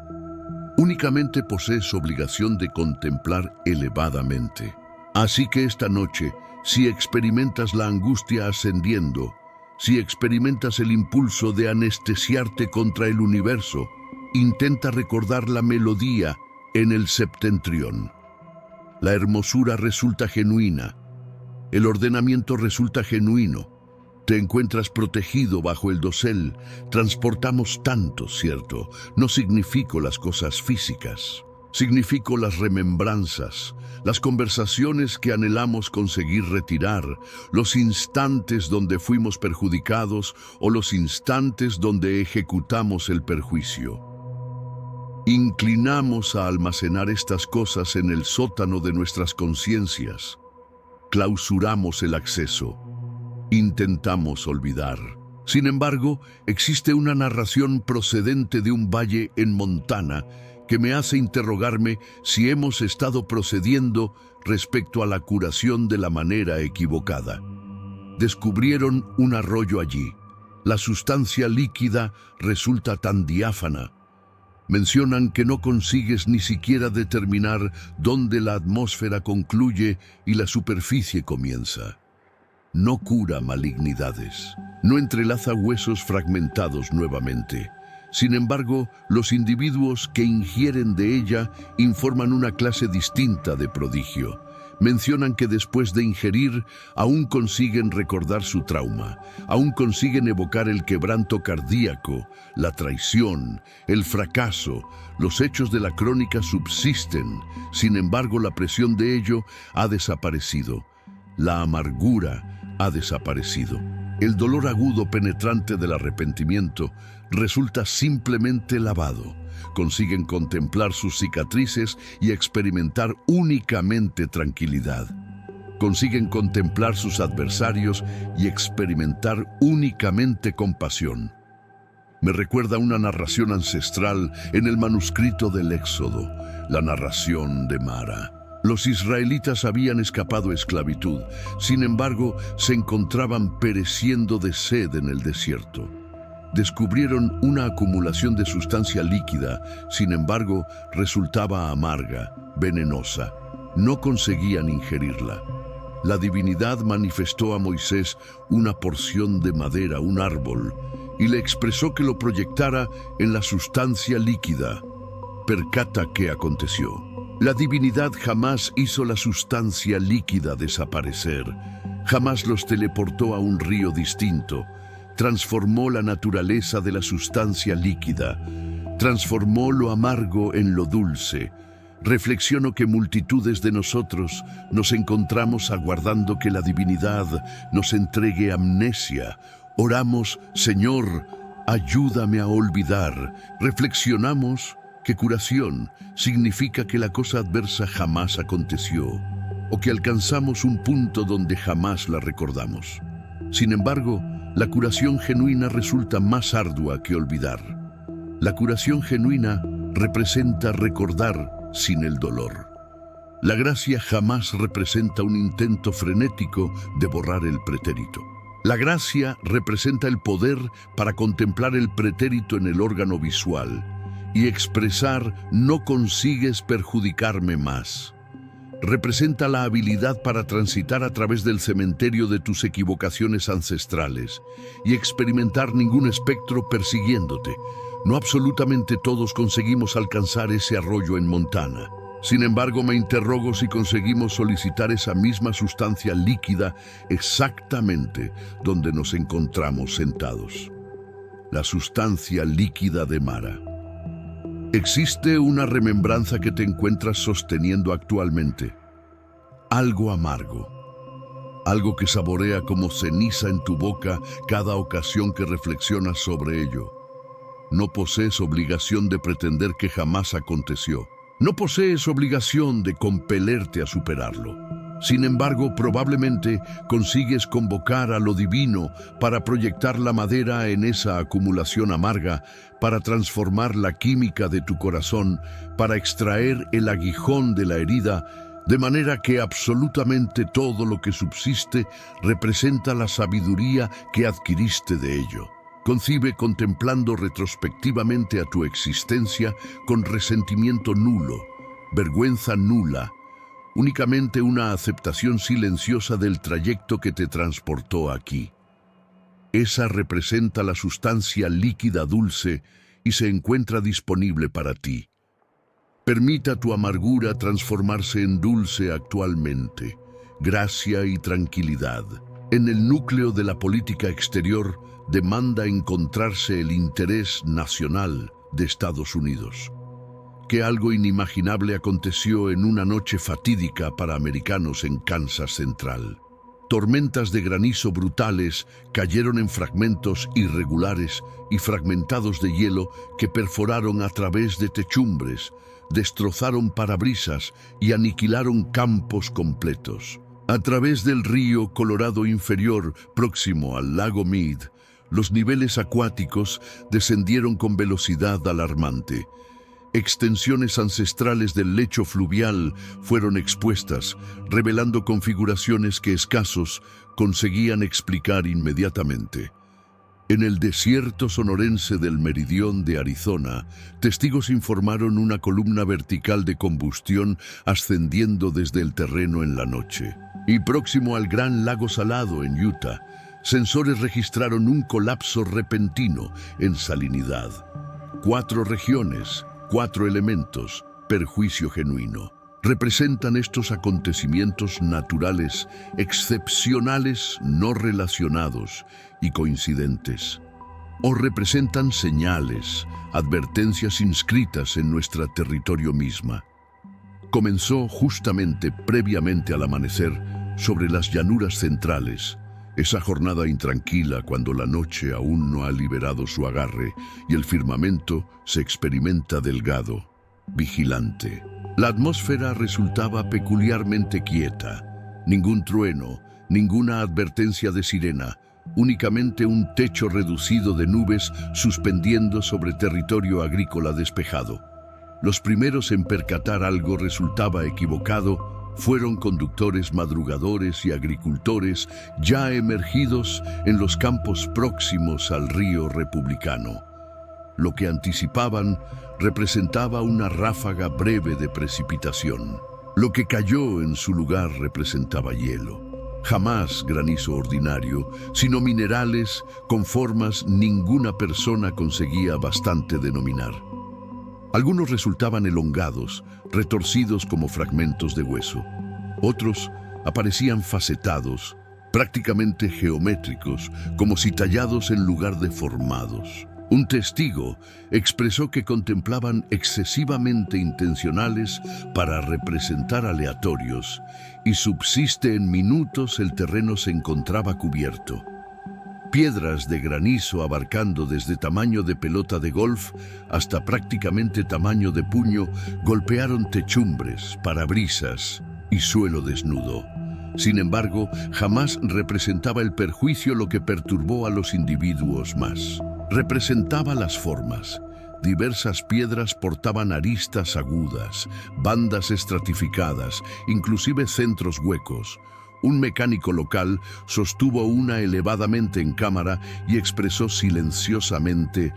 Únicamente posees obligación de contemplar elevadamente. Así que esta noche, si experimentas la angustia ascendiendo, si experimentas el impulso de anestesiarte contra el universo, intenta recordar la melodía en el septentrión. La hermosura resulta genuina. El ordenamiento resulta genuino. Te encuentras protegido bajo el dosel. Transportamos tanto, ¿cierto? No significo las cosas físicas. Significo las remembranzas, las conversaciones que anhelamos conseguir retirar, los instantes donde fuimos perjudicados o los instantes donde ejecutamos el perjuicio. Inclinamos a almacenar estas cosas en el sótano de nuestras conciencias. Clausuramos el acceso. Intentamos olvidar. Sin embargo, existe una narración procedente de un valle en Montana que me hace interrogarme si hemos estado procediendo respecto a la curación de la manera equivocada. Descubrieron un arroyo allí. La sustancia líquida resulta tan diáfana. Mencionan que no consigues ni siquiera determinar dónde la atmósfera concluye y la superficie comienza. No cura malignidades, no entrelaza huesos fragmentados nuevamente. Sin embargo, los individuos que ingieren de ella informan una clase distinta de prodigio. Mencionan que después de ingerir, aún consiguen recordar su trauma, aún consiguen evocar el quebranto cardíaco, la traición, el fracaso. Los hechos de la crónica subsisten, sin embargo la presión de ello ha desaparecido. La amargura ha desaparecido. El dolor agudo penetrante del arrepentimiento resulta simplemente lavado. Consiguen contemplar sus cicatrices y experimentar únicamente tranquilidad. Consiguen contemplar sus adversarios y experimentar únicamente compasión. Me recuerda una narración ancestral en el manuscrito del Éxodo, la narración de Mara. Los israelitas habían escapado a esclavitud, sin embargo, se encontraban pereciendo de sed en el desierto. Descubrieron una acumulación de sustancia líquida, sin embargo, resultaba amarga, venenosa. No conseguían ingerirla. La divinidad manifestó a Moisés una porción de madera, un árbol, y le expresó que lo proyectara en la sustancia líquida. Percata qué aconteció. La divinidad jamás hizo la sustancia líquida desaparecer, jamás los teleportó a un río distinto. Transformó la naturaleza de la sustancia líquida, transformó lo amargo en lo dulce. Reflexiono que multitudes de nosotros nos encontramos aguardando que la divinidad nos entregue amnesia. Oramos, Señor, ayúdame a olvidar. Reflexionamos que curación significa que la cosa adversa jamás aconteció, o que alcanzamos un punto donde jamás la recordamos. Sin embargo, la curación genuina resulta más ardua que olvidar. La curación genuina representa recordar sin el dolor. La gracia jamás representa un intento frenético de borrar el pretérito. La gracia representa el poder para contemplar el pretérito en el órgano visual y expresar "no consigues perjudicarme más". Representa la habilidad para transitar a través del cementerio de tus equivocaciones ancestrales y experimentar ningún espectro persiguiéndote. No absolutamente todos conseguimos alcanzar ese arroyo en Montana. Sin embargo, me interrogo si conseguimos solicitar esa misma sustancia líquida exactamente donde nos encontramos sentados. La sustancia líquida de Mara. Existe una remembranza que te encuentras sosteniendo actualmente. Algo amargo. Algo que saborea como ceniza en tu boca cada ocasión que reflexionas sobre ello. No posees obligación de pretender que jamás aconteció. No posees obligación de compelerte a superarlo. Sin embargo, probablemente consigues convocar a lo divino para proyectar la madera en esa acumulación amarga, para transformar la química de tu corazón, para extraer el aguijón de la herida, de manera que absolutamente todo lo que subsiste representa la sabiduría que adquiriste de ello. Concibe contemplando retrospectivamente a tu existencia con resentimiento nulo, vergüenza nula, únicamente una aceptación silenciosa del trayecto que te transportó aquí. Esa representa la sustancia líquida dulce y se encuentra disponible para ti. Permita tu amargura transformarse en dulce actualmente, gracia y tranquilidad. En el núcleo de la política exterior demanda encontrarse el interés nacional de Estados Unidos. Que algo inimaginable aconteció en una noche fatídica para americanos en Kansas Central. Tormentas de granizo brutales cayeron en fragmentos irregulares y fragmentados de hielo que perforaron a través de techumbres, destrozaron parabrisas y aniquilaron campos completos. A través del río Colorado inferior, próximo al lago Mead, los niveles acuáticos descendieron con velocidad alarmante. Extensiones ancestrales del lecho fluvial fueron expuestas, revelando configuraciones que escasos conseguían explicar inmediatamente. En el desierto sonorense del meridión de Arizona, testigos informaron una columna vertical de combustión ascendiendo desde el terreno en la noche. Y próximo al Gran Lago Salado en Utah, sensores registraron un colapso repentino en salinidad. 4 regiones, 4 elementos, perjuicio genuino. Representan estos acontecimientos naturales, excepcionales, no relacionados y coincidentes. O representan señales, advertencias inscritas en nuestro territorio misma. Comenzó justamente previamente al amanecer sobre las llanuras centrales, esa jornada intranquila cuando la noche aún no ha liberado su agarre y el firmamento se experimenta delgado, vigilante. La atmósfera resultaba peculiarmente quieta. Ningún trueno, ninguna advertencia de sirena, únicamente un techo reducido de nubes suspendiendo sobre territorio agrícola despejado. Los primeros en percatar algo resultaba equivocado fueron conductores madrugadores y agricultores ya emergidos en los campos próximos al río Republicano. Lo que anticipaban representaba una ráfaga breve de precipitación. Lo que cayó en su lugar representaba hielo. Jamás granizo ordinario, sino minerales con formas ninguna persona conseguía bastante denominar. Algunos resultaban elongados, retorcidos como fragmentos de hueso. Otros aparecían facetados, prácticamente geométricos, como si tallados en lugar de formados. Un testigo expresó que contemplaban excesivamente intencionales para representar aleatorios, y subsiste en minutos el terreno se encontraba cubierto. Piedras de granizo abarcando desde tamaño de pelota de golf hasta prácticamente tamaño de puño golpearon techumbres, parabrisas y suelo desnudo. Sin embargo, jamás representaba el perjuicio lo que perturbó a los individuos más. Representaba las formas. Diversas piedras portaban aristas agudas, bandas estratificadas, inclusive centros huecos. Un mecánico local sostuvo una elevadamente en cámara y expresó silenciosamente: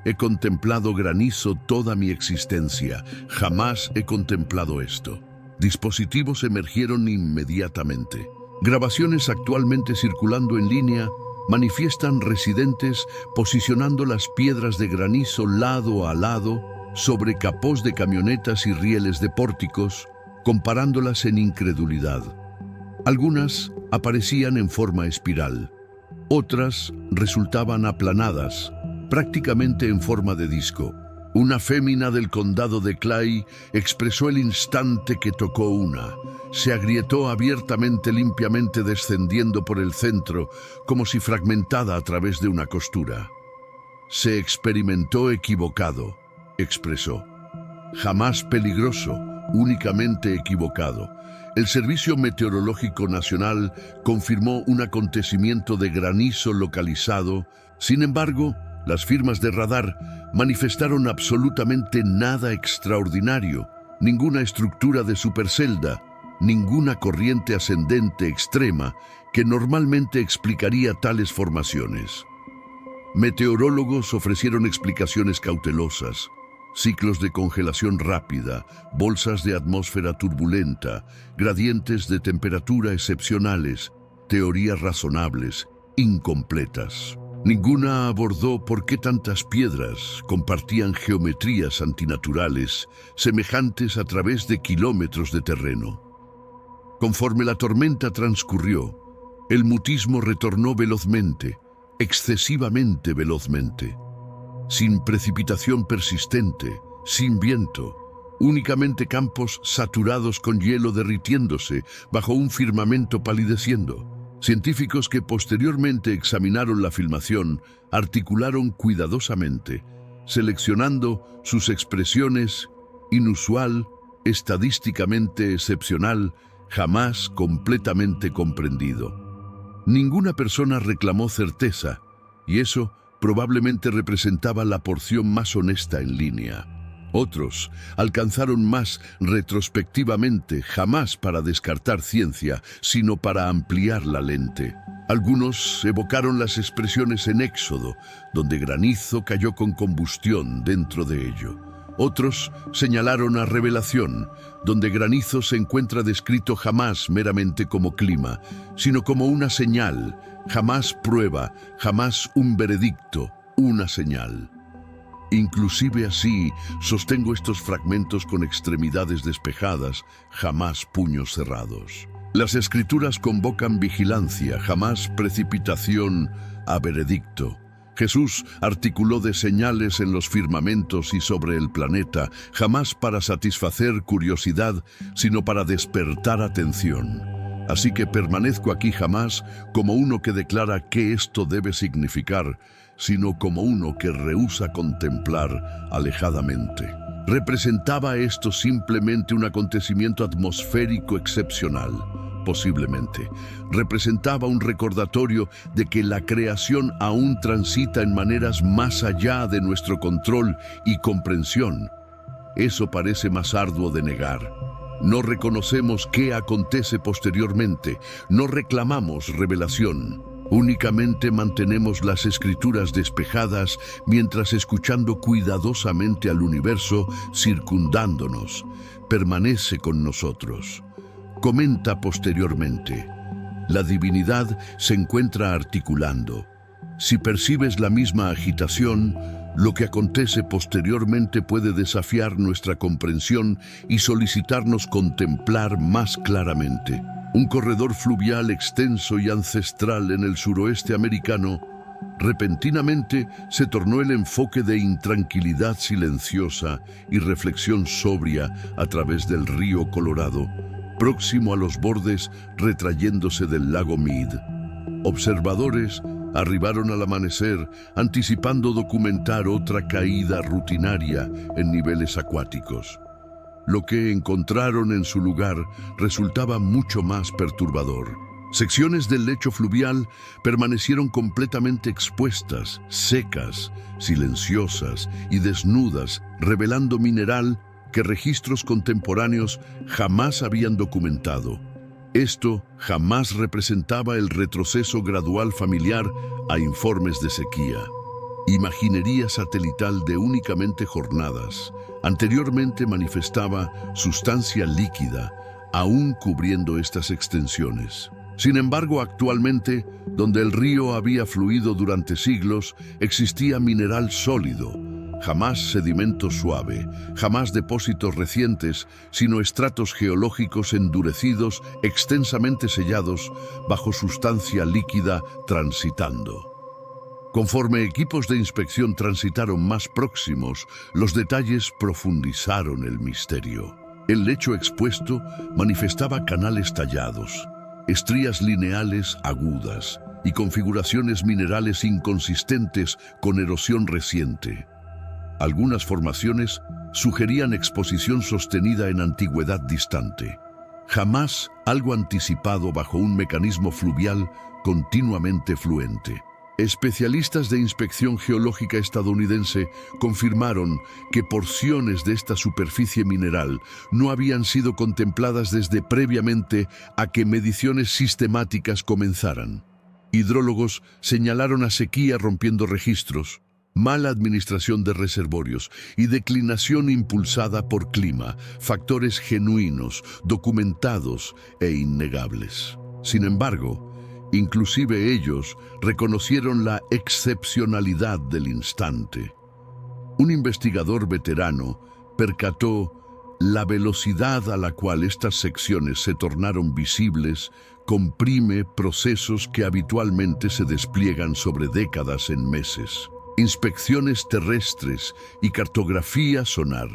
«He contemplado granizo toda mi existencia. Jamás he contemplado esto». Dispositivos emergieron inmediatamente. Grabaciones actualmente circulando en línea manifiestan residentes posicionando las piedras de granizo lado a lado sobre capós de camionetas y rieles de pórticos, comparándolas en incredulidad. Algunas aparecían en forma espiral, otras resultaban aplanadas, prácticamente en forma de disco. Una fémina del condado de Clay expresó el instante que tocó una. Se agrietó abiertamente, limpiamente descendiendo por el centro, como si fragmentada a través de una costura. «Se experimentó equivocado», expresó. «Jamás peligroso, únicamente equivocado». El Servicio Meteorológico Nacional confirmó un acontecimiento de granizo localizado. Sin embargo, las firmas de radar manifestaron absolutamente nada extraordinario, ninguna estructura de supercelda, ninguna corriente ascendente extrema que normalmente explicaría tales formaciones. Meteorólogos ofrecieron explicaciones cautelosas: ciclos de congelación rápida, bolsas de atmósfera turbulenta, gradientes de temperatura excepcionales, teorías razonables, incompletas. Ninguna abordó por qué tantas piedras compartían geometrías antinaturales, semejantes a través de kilómetros de terreno. Conforme la tormenta transcurrió, el mutismo retornó velozmente, excesivamente velozmente. Sin precipitación persistente, sin viento, únicamente campos saturados con hielo derritiéndose bajo un firmamento palideciendo. Científicos que posteriormente examinaron la filmación articularon cuidadosamente, seleccionando sus expresiones: inusual, estadísticamente excepcional, jamás completamente comprendido. Ninguna persona reclamó certeza, y eso probablemente representaba la porción más honesta en línea. Otros alcanzaron más retrospectivamente, jamás para descartar ciencia, sino para ampliar la lente. Algunos evocaron las expresiones en Éxodo, donde granizo cayó con combustión dentro de ello. Otros señalaron a Revelación, donde granizo se encuentra descrito jamás meramente como clima, sino como una señal, jamás prueba, jamás un veredicto, una señal. Inclusive así, sostengo estos fragmentos con extremidades despejadas, jamás puños cerrados. Las escrituras convocan vigilancia, jamás precipitación a veredicto. Jesús articuló de señales en los firmamentos y sobre el planeta, jamás para satisfacer curiosidad, sino para despertar atención. Así que permanezco aquí jamás como uno que declara qué esto debe significar, sino como uno que rehúsa contemplar alejadamente. ¿Representaba esto simplemente un acontecimiento atmosférico excepcional? Posiblemente. Representaba un recordatorio de que la creación aún transita en maneras más allá de nuestro control y comprensión. Eso parece más arduo de negar. No reconocemos qué acontece posteriormente, no reclamamos revelación. Únicamente mantenemos las escrituras despejadas mientras escuchando cuidadosamente al universo circundándonos. Permanece con nosotros. Comenta posteriormente: la divinidad se encuentra articulando. Si percibes la misma agitación, lo que acontece posteriormente puede desafiar nuestra comprensión y solicitarnos contemplar más claramente. Un corredor fluvial extenso y ancestral en el suroeste americano, repentinamente se tornó el enfoque de intranquilidad silenciosa y reflexión sobria a través del río Colorado, próximo a los bordes retrayéndose del lago Mead. Observadores arribaron al amanecer, anticipando documentar otra caída rutinaria en niveles acuáticos. Lo que encontraron en su lugar resultaba mucho más perturbador. Secciones del lecho fluvial permanecieron completamente expuestas, secas, silenciosas y desnudas, revelando mineral que registros contemporáneos jamás habían documentado. Esto jamás representaba el retroceso gradual familiar a informes de sequía. Imaginería satelital de únicamente jornadas. Anteriormente manifestaba sustancia líquida, aún cubriendo estas extensiones. Sin embargo, actualmente, donde el río había fluido durante siglos, existía mineral sólido. Jamás sedimento suave, jamás depósitos recientes, sino estratos geológicos endurecidos, extensamente sellados, bajo sustancia líquida transitando. Conforme equipos de inspección transitaron más próximos, los detalles profundizaron el misterio. El lecho expuesto manifestaba canales tallados, estrías lineales agudas y configuraciones minerales inconsistentes con erosión reciente. Algunas formaciones sugerían exposición sostenida en antigüedad distante. Jamás algo anticipado bajo un mecanismo fluvial continuamente fluente. Especialistas de inspección geológica estadounidense confirmaron que porciones de esta superficie mineral no habían sido contempladas desde previamente a que mediciones sistemáticas comenzaran. Hidrólogos señalaron a sequía rompiendo registros, mala administración de reservorios y declinación impulsada por clima, factores genuinos, documentados e innegables. Sin embargo, inclusive ellos reconocieron la excepcionalidad del instante. Un investigador veterano percató la velocidad a la cual estas secciones se tornaron visibles comprime procesos que habitualmente se despliegan sobre décadas en meses. Inspecciones terrestres y cartografía sonar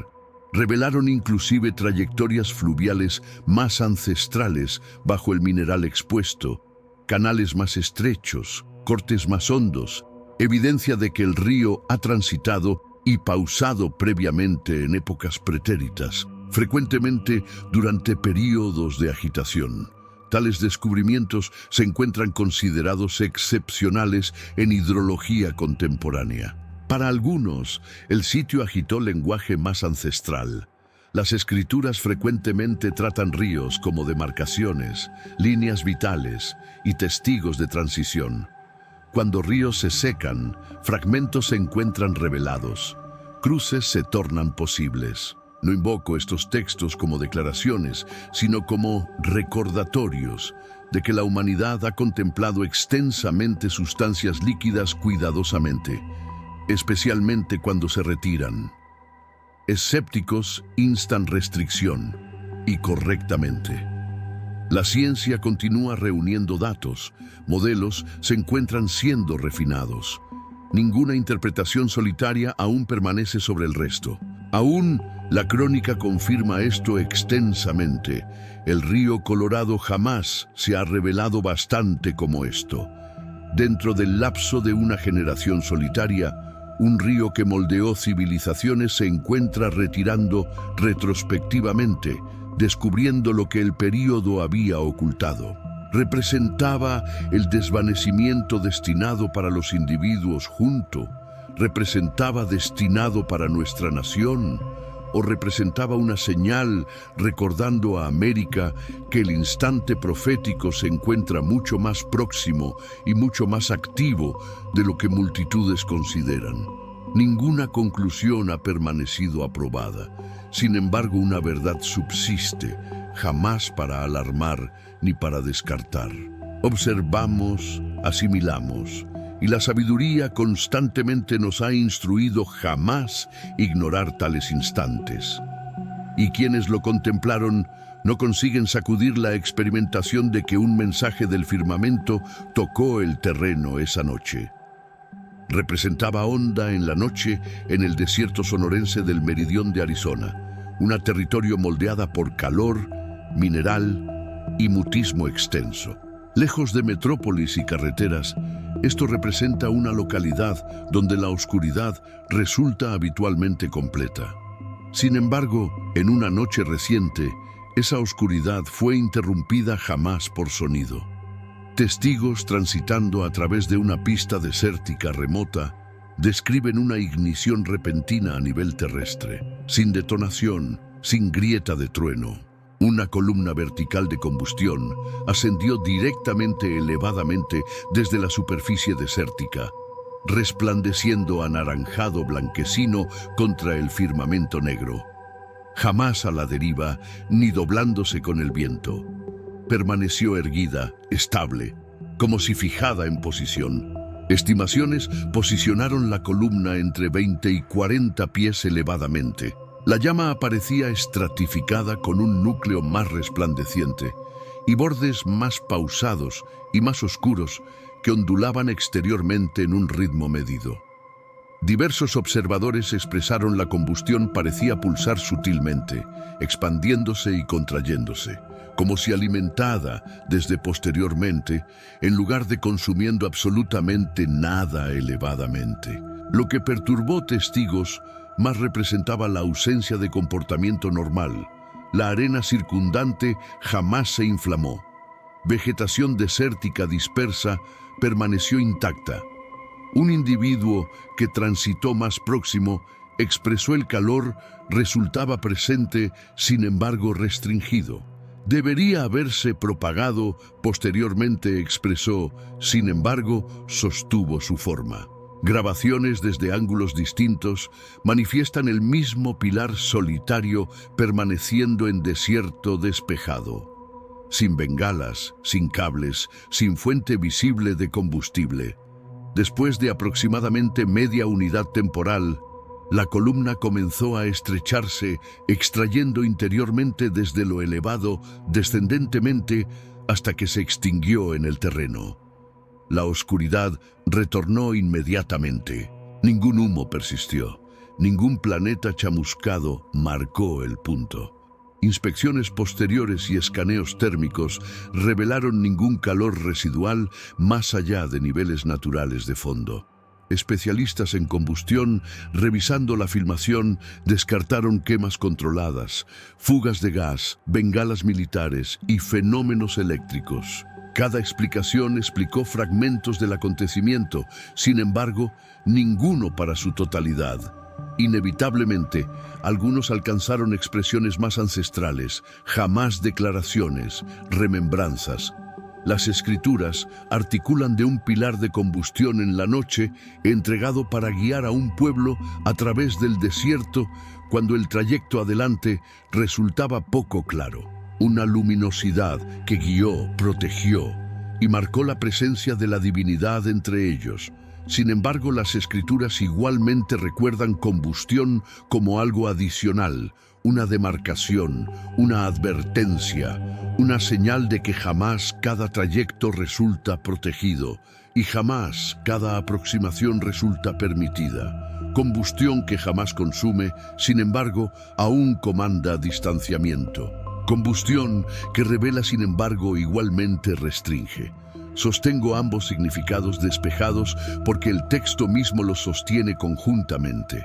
revelaron inclusive trayectorias fluviales más ancestrales bajo el mineral expuesto, canales más estrechos, cortes más hondos, evidencia de que el río ha transitado y pausado previamente en épocas pretéritas, frecuentemente durante períodos de agitación. Tales descubrimientos se encuentran considerados excepcionales en hidrología contemporánea. Para algunos, el sitio agitó lenguaje más ancestral. Las escrituras frecuentemente tratan ríos como demarcaciones, líneas vitales y testigos de transición. Cuando ríos se secan, fragmentos se encuentran revelados, cruces se tornan posibles. No invoco estos textos como declaraciones, sino como recordatorios de que la humanidad ha contemplado extensamente sustancias líquidas cuidadosamente, especialmente cuando se retiran. Escépticos instan restricción, y correctamente. La ciencia continúa reuniendo datos, modelos se encuentran siendo refinados. Ninguna interpretación solitaria aún permanece sobre el resto. Aún la crónica confirma esto extensamente. El río Colorado jamás se ha revelado bastante como esto. Dentro del lapso de una generación solitaria, un río que moldeó civilizaciones se encuentra retirando retrospectivamente, descubriendo lo que el período había ocultado. Representaba el desvanecimiento destinado para los individuos representaba destinado para nuestra nación, o representaba una señal recordando a América que el instante profético se encuentra mucho más próximo y mucho más activo de lo que multitudes consideran. Ninguna conclusión ha permanecido aprobada. Sin embargo, una verdad subsiste, jamás para alarmar ni para descartar. Observamos, asimilamos, y la sabiduría constantemente nos ha instruido jamás ignorar tales instantes. Y quienes lo contemplaron no consiguen sacudir la experimentación de que un mensaje del firmamento tocó el terreno esa noche. Representaba onda en la noche en el desierto sonorense del meridión de Arizona, una territorio moldeada por calor, mineral y mutismo extenso. Lejos de metrópolis y carreteras, esto representa una localidad donde la oscuridad resulta habitualmente completa. Sin embargo, en una noche reciente, esa oscuridad fue interrumpida jamás por sonido. Testigos transitando a través de una pista desértica remota describen una ignición repentina a nivel terrestre, sin detonación, sin grieta de trueno. Una columna vertical de combustión ascendió directamente elevadamente desde la superficie desértica, resplandeciendo anaranjado blanquecino contra el firmamento negro. Jamás a la deriva ni doblándose con el viento. Permaneció erguida, estable, como si fijada en posición. Estimaciones posicionaron la columna entre 20 y 40 pies elevadamente. La llama aparecía estratificada con un núcleo más resplandeciente y bordes más pausados y más oscuros que ondulaban exteriormente en un ritmo medido. Diversos observadores expresaron la combustión parecía pulsar sutilmente, expandiéndose y contrayéndose, como si alimentada desde posteriormente, en lugar de consumiendo absolutamente nada elevadamente. Lo que perturbó testigos más representaba la ausencia de comportamiento normal. La arena circundante jamás se inflamó. Vegetación desértica dispersa permaneció intacta. Un individuo que transitó más próximo expresó el calor, resultaba presente, sin embargo restringido. Debería haberse propagado, posteriormente expresó, sin embargo, sostuvo su forma. Grabaciones desde ángulos distintos manifiestan el mismo pilar solitario permaneciendo en desierto despejado. Sin bengalas, sin cables, sin fuente visible de combustible. Después de aproximadamente media unidad temporal, la columna comenzó a estrecharse, extrayendo interiormente desde lo elevado, descendentemente, hasta que se extinguió en el terreno. La oscuridad retornó inmediatamente. Ningún humo persistió. Ningún planeta chamuscado marcó el punto. Inspecciones posteriores y escaneos térmicos revelaron ningún calor residual más allá de niveles naturales de fondo. Especialistas en combustión, revisando la filmación, descartaron quemas controladas, fugas de gas, bengalas militares y fenómenos eléctricos. Cada explicación explicó fragmentos del acontecimiento, sin embargo, ninguno para su totalidad. Inevitablemente, algunos alcanzaron expresiones más ancestrales, jamás declaraciones, remembranzas. Las escrituras articulan de un pilar de combustión en la noche entregado para guiar a un pueblo a través del desierto cuando el trayecto adelante resultaba poco claro. Una luminosidad que guió, protegió y marcó la presencia de la divinidad entre ellos. Sin embargo, las escrituras igualmente recuerdan combustión como algo adicional, una demarcación, una advertencia, una señal de que jamás cada trayecto resulta protegido y jamás cada aproximación resulta permitida. Combustión que jamás consume, sin embargo, aún comanda distanciamiento. Combustión que revela, sin embargo, igualmente restringe. Sostengo ambos significados despejados porque el texto mismo los sostiene conjuntamente.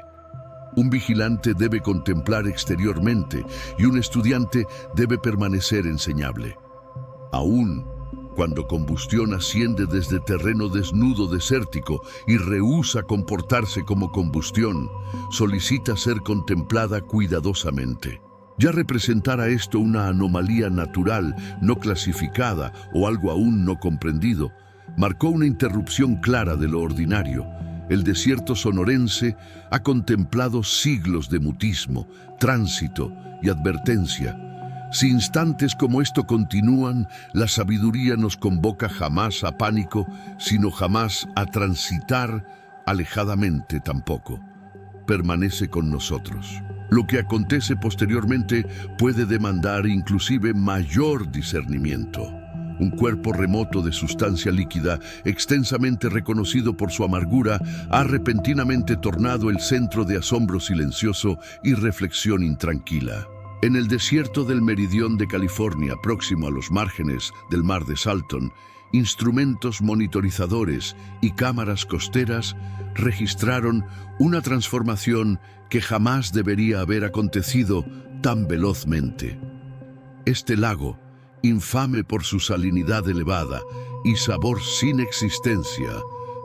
Un vigilante debe contemplar exteriormente y un estudiante debe permanecer enseñable. Aún cuando combustión asciende desde terreno desnudo desértico y rehúsa comportarse como combustión, solicita ser contemplada cuidadosamente. Ya representara esto una anomalía natural, no clasificada o algo aún no comprendido, marcó una interrupción clara de lo ordinario. El desierto sonorense ha contemplado siglos de mutismo, tránsito y advertencia. Si instantes como esto continúan, la sabiduría nos convoca jamás a pánico, sino jamás a transitar alejadamente tampoco. Permanece con nosotros. Lo que acontece posteriormente puede demandar inclusive mayor discernimiento. Un cuerpo remoto de sustancia líquida, extensamente reconocido por su amargura, ha repentinamente tornado el centro de asombro silencioso y reflexión intranquila. En el desierto del meridión de California, próximo a los márgenes del mar de Salton, instrumentos monitorizadores y cámaras costeras registraron una transformación que jamás debería haber acontecido tan velozmente. Este lago, infame por su salinidad elevada y sabor sin existencia,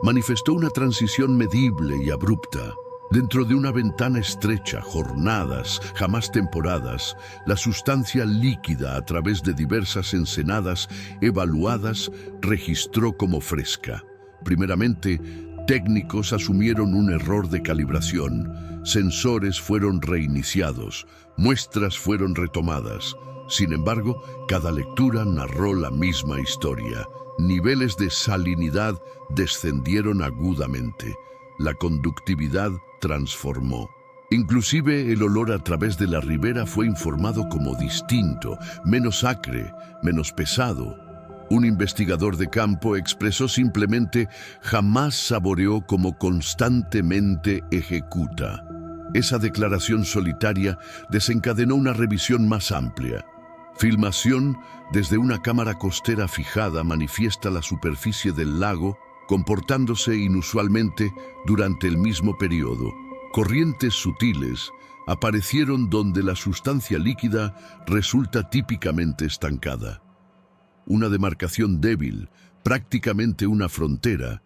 manifestó una transición medible y abrupta. Dentro de una ventana estrecha, jornadas, jamás temporadas, la sustancia líquida a través de diversas ensenadas evaluadas registró como fresca. Primeramente, técnicos asumieron un error de calibración, sensores fueron reiniciados, muestras fueron retomadas. Sin embargo, cada lectura narró la misma historia. Niveles de salinidad descendieron agudamente. La conductividad transformó. Inclusive el olor a través de la ribera fue informado como distinto, menos acre, menos pesado. Un investigador de campo expresó simplemente: jamás saboreó como constantemente ejecuta. Esa declaración solitaria desencadenó una revisión más amplia. Filmación desde una cámara costera fijada manifiesta la superficie del lago comportándose inusualmente durante el mismo periodo. Corrientes sutiles aparecieron donde la sustancia líquida resulta típicamente estancada. Una demarcación débil, prácticamente una frontera,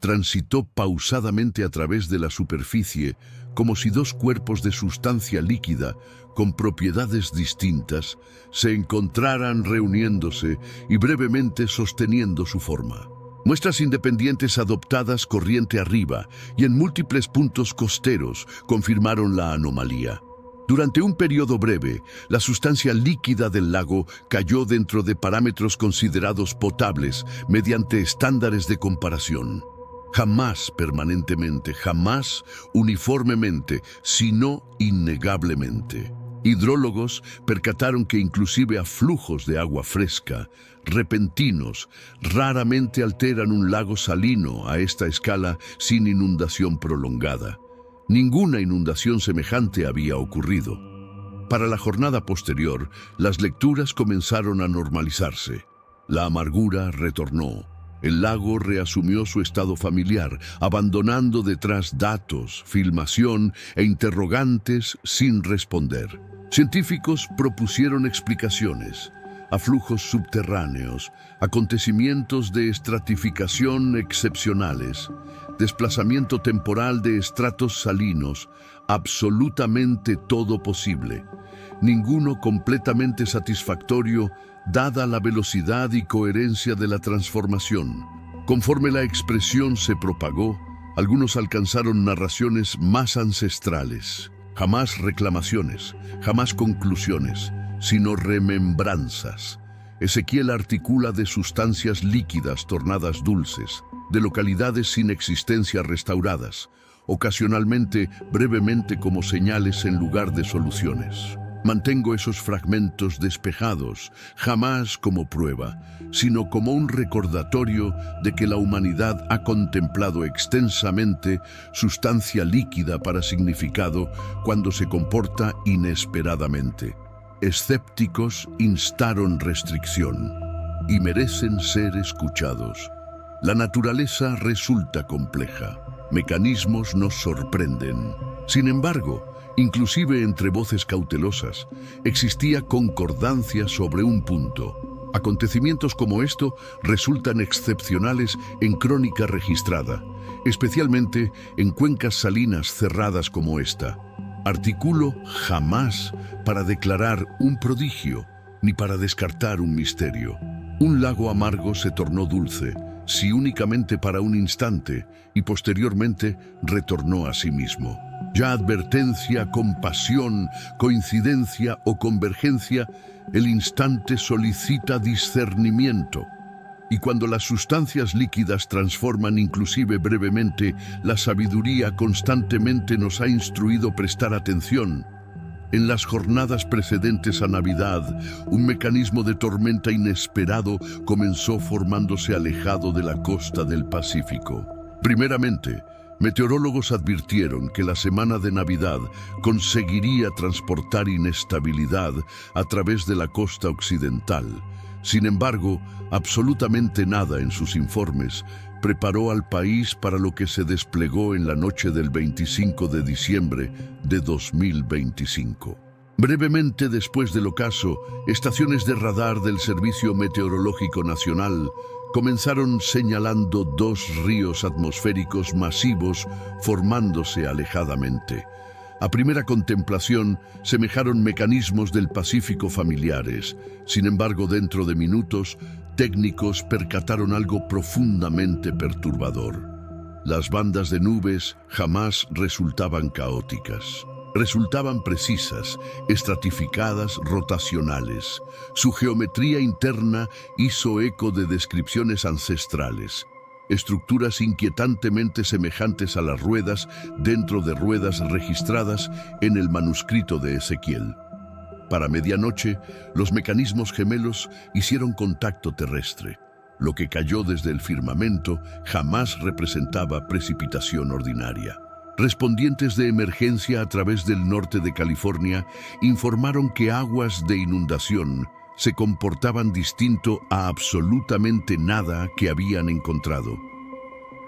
transitó pausadamente a través de la superficie como si dos cuerpos de sustancia líquida con propiedades distintas se encontraran reuniéndose y brevemente sosteniendo su forma. Muestras independientes adoptadas corriente arriba y en múltiples puntos costeros confirmaron la anomalía. Durante un periodo breve, la sustancia líquida del lago cayó dentro de parámetros considerados potables mediante estándares de comparación. Jamás permanentemente, jamás uniformemente, sino innegablemente. Hidrólogos percataron que inclusive aflujos de agua fresca, repentinos, raramente alteran un lago salino a esta escala sin inundación prolongada. Ninguna inundación semejante había ocurrido. Para la jornada posterior, las lecturas comenzaron a normalizarse. La amargura retornó. El lago reasumió su estado familiar, abandonando detrás datos, filmación e interrogantes sin responder. Científicos propusieron explicaciones: aflujos subterráneos, acontecimientos de estratificación excepcionales, desplazamiento temporal de estratos salinos, absolutamente todo posible. Ninguno completamente satisfactorio dada la velocidad y coherencia de la transformación. Conforme la expresión se propagó, algunos alcanzaron narraciones más ancestrales. Jamás reclamaciones, jamás conclusiones, sino remembranzas. Ezequiel articula de sustancias líquidas tornadas dulces, de localidades sin existencia restauradas, ocasionalmente brevemente como señales en lugar de soluciones. Mantengo esos fragmentos despejados, jamás como prueba, sino como un recordatorio de que la humanidad ha contemplado extensamente sustancia líquida para significado cuando se comporta inesperadamente. Escépticos instaron restricción y merecen ser escuchados. La naturaleza resulta compleja. Mecanismos nos sorprenden. Sin embargo, inclusive entre voces cautelosas, existía concordancia sobre un punto. Acontecimientos como esto resultan excepcionales en crónica registrada, especialmente en cuencas salinas cerradas como esta. Articulo jamás para declarar un prodigio, ni para descartar un misterio. Un lago amargo se tornó dulce, si únicamente para un instante, y posteriormente retornó a sí mismo. Ya advertencia, compasión, coincidencia o convergencia, el instante solicita discernimiento. Y cuando las sustancias líquidas transforman inclusive brevemente, la sabiduría constantemente nos ha instruido prestar atención. En las jornadas precedentes a Navidad, un mecanismo de tormenta inesperado comenzó formándose alejado de la costa del Pacífico. Primeramente, meteorólogos advirtieron que la semana de Navidad conseguiría transportar inestabilidad a través de la costa occidental. Sin embargo, absolutamente nada en sus informes preparó al país para lo que se desplegó en la noche del 25 de diciembre de 2025. Brevemente después del ocaso, estaciones de radar del Servicio Meteorológico Nacional comenzaron señalando dos ríos atmosféricos masivos formándose alejadamente. A primera contemplación, semejaron mecanismos del Pacífico familiares. Sin embargo, dentro de minutos, técnicos percataron algo profundamente perturbador. Las bandas de nubes jamás resultaban caóticas. Resultaban precisas, estratificadas, rotacionales. Su geometría interna hizo eco de descripciones ancestrales. Estructuras inquietantemente semejantes a las ruedas dentro de ruedas registradas en el manuscrito de Ezequiel. Para medianoche, los mecanismos gemelos hicieron contacto terrestre. Lo que cayó desde el firmamento jamás representaba precipitación ordinaria. Respondientes de emergencia a través del norte de California informaron que aguas de inundación se comportaban distinto a absolutamente nada que habían encontrado.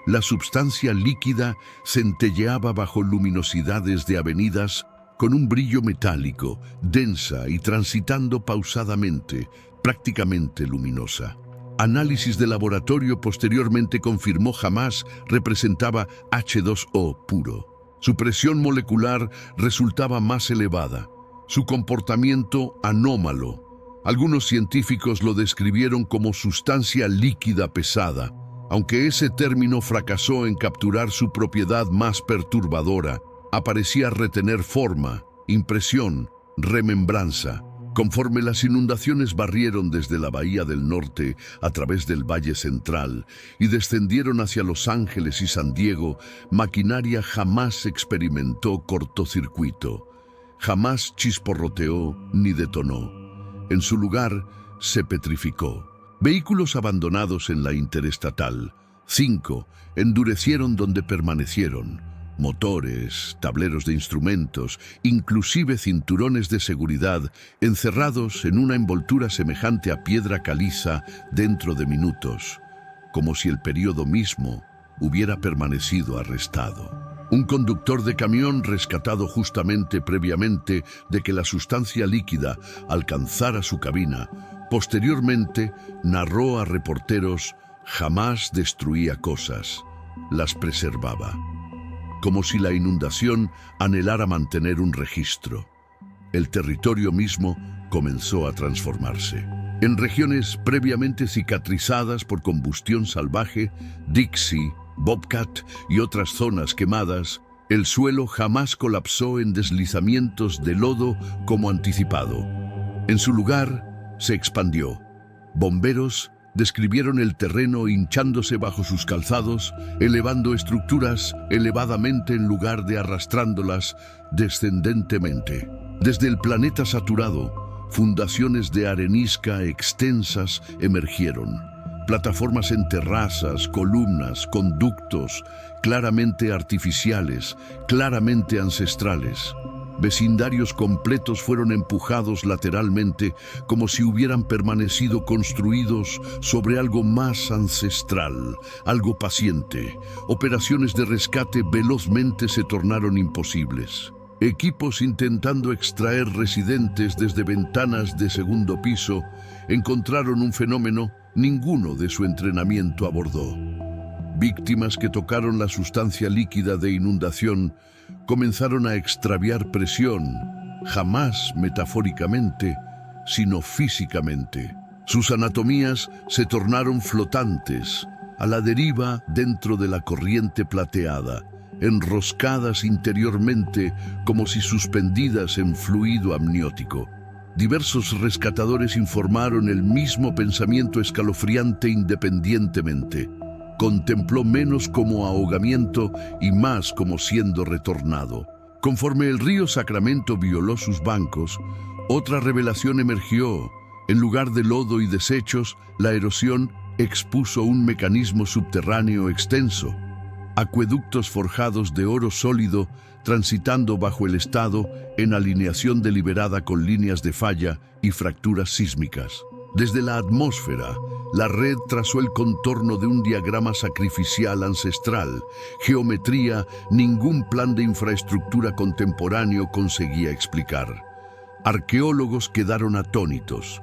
La substancia líquida centelleaba bajo luminosidades de avenidas con un brillo metálico, densa y transitando pausadamente, prácticamente luminosa. Análisis de laboratorio posteriormente confirmó jamás representaba H2O puro. Su presión molecular resultaba más elevada, su comportamiento anómalo. Algunos científicos lo describieron como sustancia líquida pesada, aunque ese término fracasó en capturar su propiedad más perturbadora. Parecía retener forma, impresión, remembranza. Conforme las inundaciones barrieron desde la bahía del norte a través del Valle Central y descendieron hacia Los Ángeles y San Diego, maquinaria jamás experimentó cortocircuito, jamás chisporroteó ni detonó. En su lugar, se petrificó. Vehículos abandonados en la Interestatal 5 endurecieron donde permanecieron. Motores, tableros de instrumentos, inclusive cinturones de seguridad, encerrados en una envoltura semejante a piedra caliza dentro de minutos, como si el período mismo hubiera permanecido arrestado. Un conductor de camión rescatado justamente previamente de que la sustancia líquida alcanzara su cabina, posteriormente narró a reporteros: jamás destruía cosas, las preservaba. Como si la inundación anhelara mantener un registro. El territorio mismo comenzó a transformarse. En regiones previamente cicatrizadas por combustión salvaje, Dixie, Bobcat y otras zonas quemadas, el suelo jamás colapsó en deslizamientos de lodo como anticipado. En su lugar, se expandió. Bomberos describieron el terreno hinchándose bajo sus calzados, elevando estructuras elevadamente en lugar de arrastrándolas descendentemente. Desde el planeta saturado, fundaciones de arenisca extensas emergieron. Plataformas en terrazas, columnas, conductos, claramente artificiales, claramente ancestrales. Vecindarios completos fueron empujados lateralmente como si hubieran permanecido construidos sobre algo más ancestral, algo paciente. Operaciones de rescate velozmente se tornaron imposibles. Equipos intentando extraer residentes desde ventanas de segundo piso encontraron un fenómeno ninguno de su entrenamiento abordó. Víctimas que tocaron la sustancia líquida de inundación comenzaron a extraviar presión, jamás metafóricamente, sino físicamente. Sus anatomías se tornaron flotantes, a la deriva dentro de la corriente plateada, enroscadas interiormente como si suspendidas en fluido amniótico. Diversos rescatadores informaron el mismo pensamiento escalofriante independientemente. Contempló menos como ahogamiento y más como siendo retornado. Conforme el río Sacramento violó sus bancos, otra revelación emergió. En lugar de lodo y desechos, la erosión expuso un mecanismo subterráneo extenso. Acueductos forjados de oro sólido transitando bajo el estado en alineación deliberada con líneas de falla y fracturas sísmicas. Desde la atmósfera, la red trazó el contorno de un diagrama sacrificial ancestral, geometría ningún plan de infraestructura contemporáneo conseguía explicar. Arqueólogos quedaron atónitos.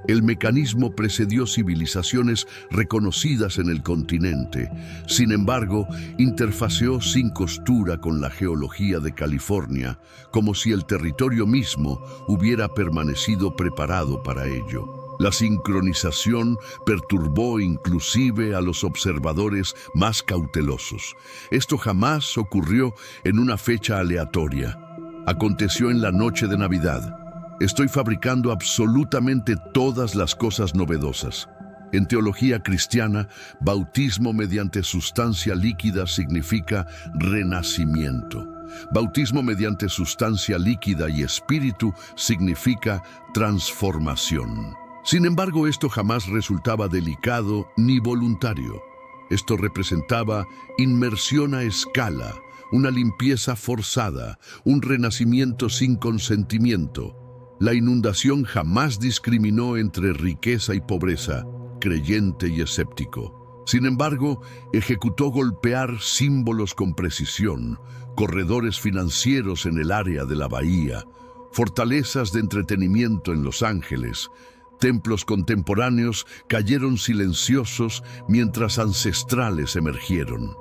El mecanismo precedió civilizaciones reconocidas en el continente. Sin embargo, interfaceó sin costura con la geología de California, como si el territorio mismo hubiera permanecido preparado para ello. La sincronización perturbó inclusive a los observadores más cautelosos. Esto jamás ocurrió en una fecha aleatoria. Aconteció en la noche de Navidad. Estoy fabricando absolutamente todas las cosas novedosas. En teología cristiana, bautismo mediante sustancia líquida significa renacimiento. Bautismo mediante sustancia líquida y espíritu significa transformación. Sin embargo, esto jamás resultaba delicado ni voluntario. Esto representaba inmersión a escala, una limpieza forzada, un renacimiento sin consentimiento. La inundación jamás discriminó entre riqueza y pobreza, creyente y escéptico. Sin embargo, ejecutó golpear símbolos con precisión, corredores financieros en el área de la bahía, fortalezas de entretenimiento en Los Ángeles. Templos contemporáneos cayeron silenciosos mientras ancestrales emergieron.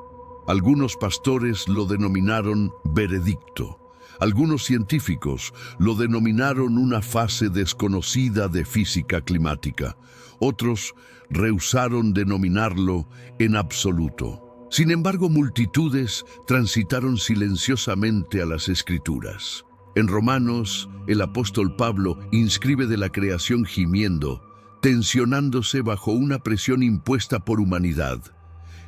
Algunos pastores lo denominaron veredicto. Algunos científicos lo denominaron una fase desconocida de física climática. Otros rehusaron denominarlo en absoluto. Sin embargo, multitudes transitaron silenciosamente a las Escrituras. En Romanos, el apóstol Pablo inscribe de la creación gimiendo, tensionándose bajo una presión impuesta por humanidad.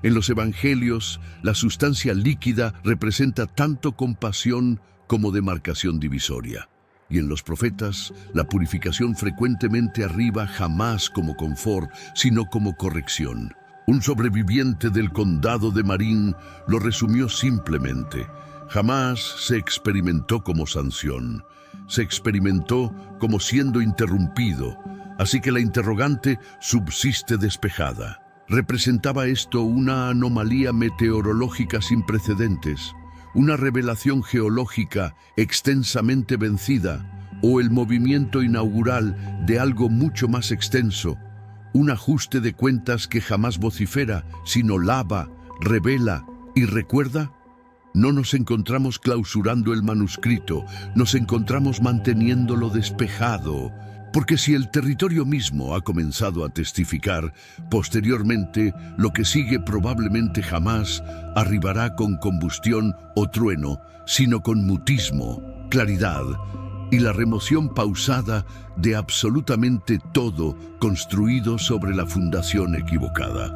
En los evangelios, la sustancia líquida representa tanto compasión como demarcación divisoria. Y en los profetas, la purificación frecuentemente arriba jamás como confort, sino como corrección. Un sobreviviente del condado de Marin lo resumió simplemente: jamás se experimentó como sanción, se experimentó como siendo interrumpido, así que la interrogante subsiste despejada. ¿Representaba esto una anomalía meteorológica sin precedentes, una revelación geológica extensamente vencida, o el movimiento inaugural de algo mucho más extenso, un ajuste de cuentas que jamás vocifera, sino lava, revela y recuerda? No nos encontramos clausurando el manuscrito, nos encontramos manteniéndolo despejado, porque si el territorio mismo ha comenzado a testificar, posteriormente lo que sigue probablemente jamás arribará con combustión o trueno, sino con mutismo, claridad y la remoción pausada de absolutamente todo construido sobre la fundación equivocada.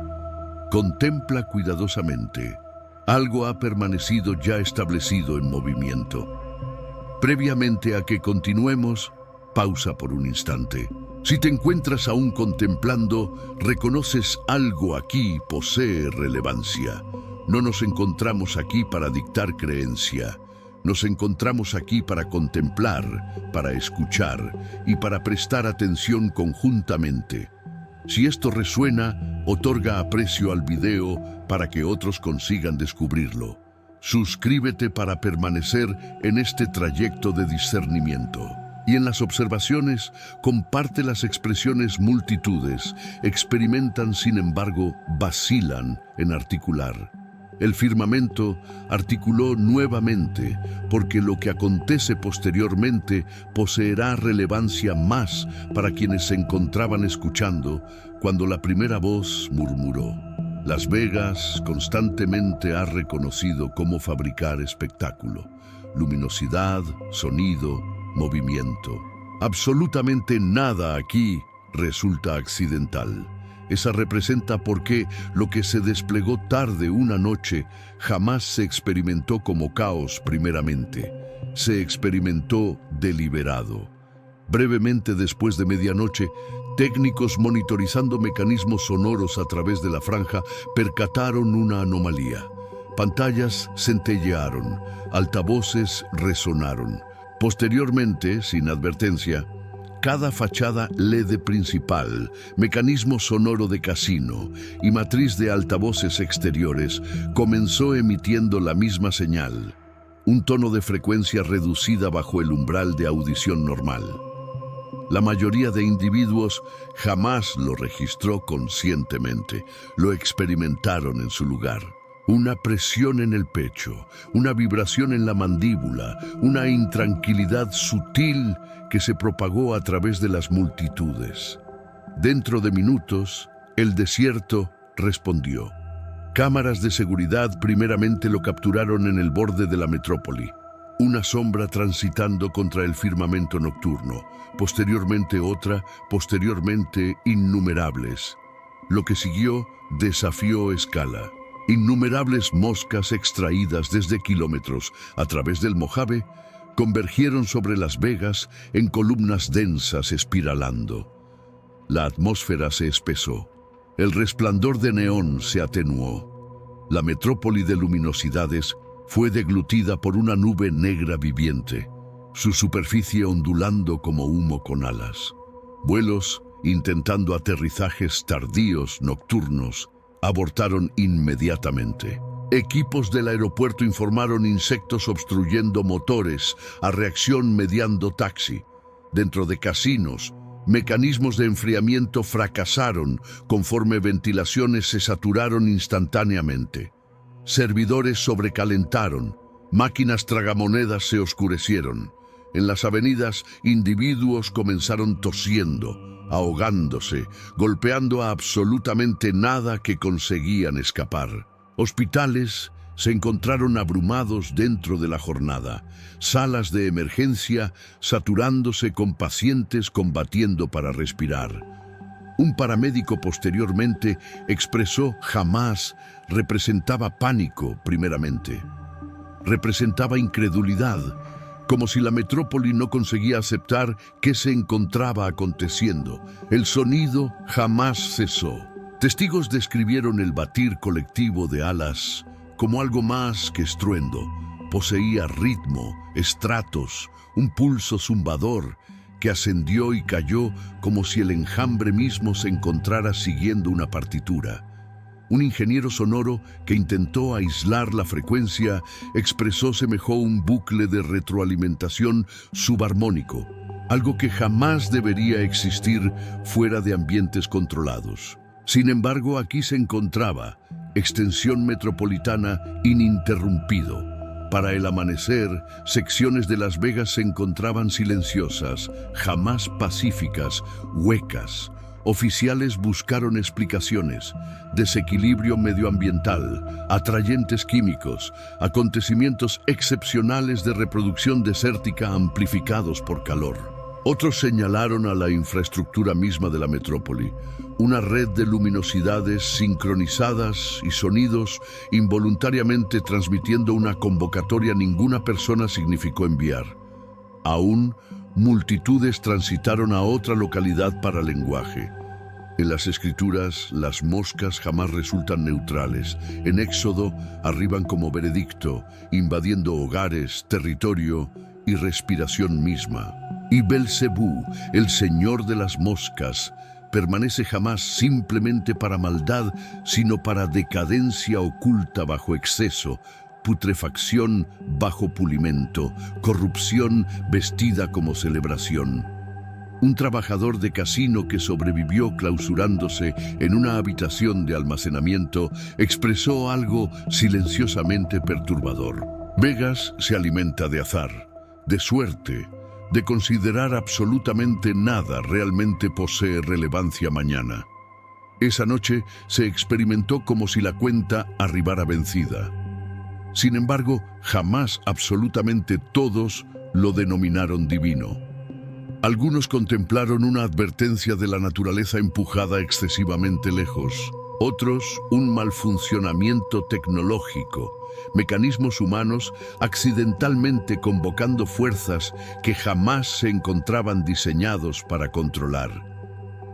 Contempla cuidadosamente. Algo ha permanecido ya establecido en movimiento. Previamente a que continuemos, pausa por un instante. Si te encuentras aún contemplando, reconoces algo aquí posee relevancia. No nos encontramos aquí para dictar creencia. Nos encontramos aquí para contemplar, para escuchar y para prestar atención conjuntamente. Si esto resuena, otorga aprecio al video para que otros consigan descubrirlo. Suscríbete para permanecer en este trayecto de discernimiento. Y en las observaciones, comparte las expresiones multitudes, experimentan, sin embargo, vacilan en articular. El firmamento articuló nuevamente, porque lo que acontece posteriormente poseerá relevancia más para quienes se encontraban escuchando cuando la primera voz murmuró. Las Vegas constantemente ha reconocido cómo fabricar espectáculo, luminosidad, sonido, movimiento. Absolutamente nada aquí resulta accidental. Esa representa por qué lo que se desplegó tarde una noche jamás se experimentó como caos primeramente. Se experimentó deliberado. Brevemente después de medianoche, técnicos monitorizando mecanismos sonoros a través de la franja percataron una anomalía. Pantallas centellearon, altavoces resonaron. Posteriormente, sin advertencia, cada fachada LED principal, mecanismo sonoro de casino y matriz de altavoces exteriores comenzó emitiendo la misma señal, un tono de frecuencia reducida bajo el umbral de audición normal. La mayoría de individuos jamás lo registró conscientemente, lo experimentaron en su lugar. Una presión en el pecho, una vibración en la mandíbula, una intranquilidad sutil que se propagó a través de las multitudes. Dentro de minutos, el desierto respondió. Cámaras de seguridad primeramente lo capturaron en el borde de la metrópoli, una sombra transitando contra el firmamento nocturno, posteriormente otra, posteriormente innumerables. Lo que siguió desafió escala. Innumerables moscas extraídas desde kilómetros a través del Mojave convergieron sobre Las Vegas en columnas densas espiralando. La atmósfera se espesó. El resplandor de neón se atenuó. La metrópoli de luminosidades fue deglutida por una nube negra viviente, su superficie ondulando como humo con alas. Vuelos, intentando aterrizajes tardíos, nocturnos, abortaron inmediatamente. Equipos del aeropuerto informaron insectos obstruyendo motores, a reacción mediando taxi. Dentro de casinos, mecanismos de enfriamiento fracasaron conforme ventilaciones se saturaron instantáneamente. Servidores sobrecalentaron, máquinas tragamonedas se oscurecieron. En las avenidas, individuos comenzaron tosiendo, ahogándose, golpeando a absolutamente nada que conseguían escapar. Hospitales se encontraron abrumados dentro de la jornada, salas de emergencia saturándose con pacientes combatiendo para respirar. Un paramédico posteriormente expresó jamás representaba pánico primeramente. Representaba incredulidad, como si la metrópoli no conseguía aceptar qué se encontraba aconteciendo. El sonido jamás cesó. Testigos describieron el batir colectivo de alas como algo más que estruendo. Poseía ritmo, estratos, un pulso zumbador que ascendió y cayó como si el enjambre mismo se encontrara siguiendo una partitura. Un ingeniero sonoro que intentó aislar la frecuencia expresó semejó un bucle de retroalimentación subarmónico, algo que jamás debería existir fuera de ambientes controlados. Sin embargo, aquí se encontraba extensión metropolitana ininterrumpido. Para el amanecer, secciones de Las Vegas se encontraban silenciosas, jamás pacíficas, huecas. Oficiales buscaron explicaciones, desequilibrio medioambiental, atrayentes químicos, acontecimientos excepcionales de reproducción desértica amplificados por calor. Otros señalaron a la infraestructura misma de la metrópoli, una red de luminosidades sincronizadas y sonidos involuntariamente transmitiendo una convocatoria ninguna persona significó enviar. Aún, multitudes transitaron a otra localidad para lenguaje. En las escrituras, las moscas jamás resultan neutrales. En Éxodo, arriban como veredicto, invadiendo hogares, territorio y respiración misma. Y Belcebú, el señor de las moscas, permanece jamás simplemente para maldad, sino para decadencia oculta bajo exceso, putrefacción bajo pulimento, corrupción vestida como celebración. Un trabajador de casino que sobrevivió clausurándose en una habitación de almacenamiento expresó algo silenciosamente perturbador. Vegas se alimenta de azar, de suerte, de considerar absolutamente nada realmente posee relevancia mañana. Esa noche se experimentó como si la cuenta arribara vencida. Sin embargo, jamás absolutamente todos lo denominaron divino. Algunos contemplaron una advertencia de la naturaleza empujada excesivamente lejos. Otros, un mal funcionamiento tecnológico, mecanismos humanos accidentalmente convocando fuerzas que jamás se encontraban diseñados para controlar.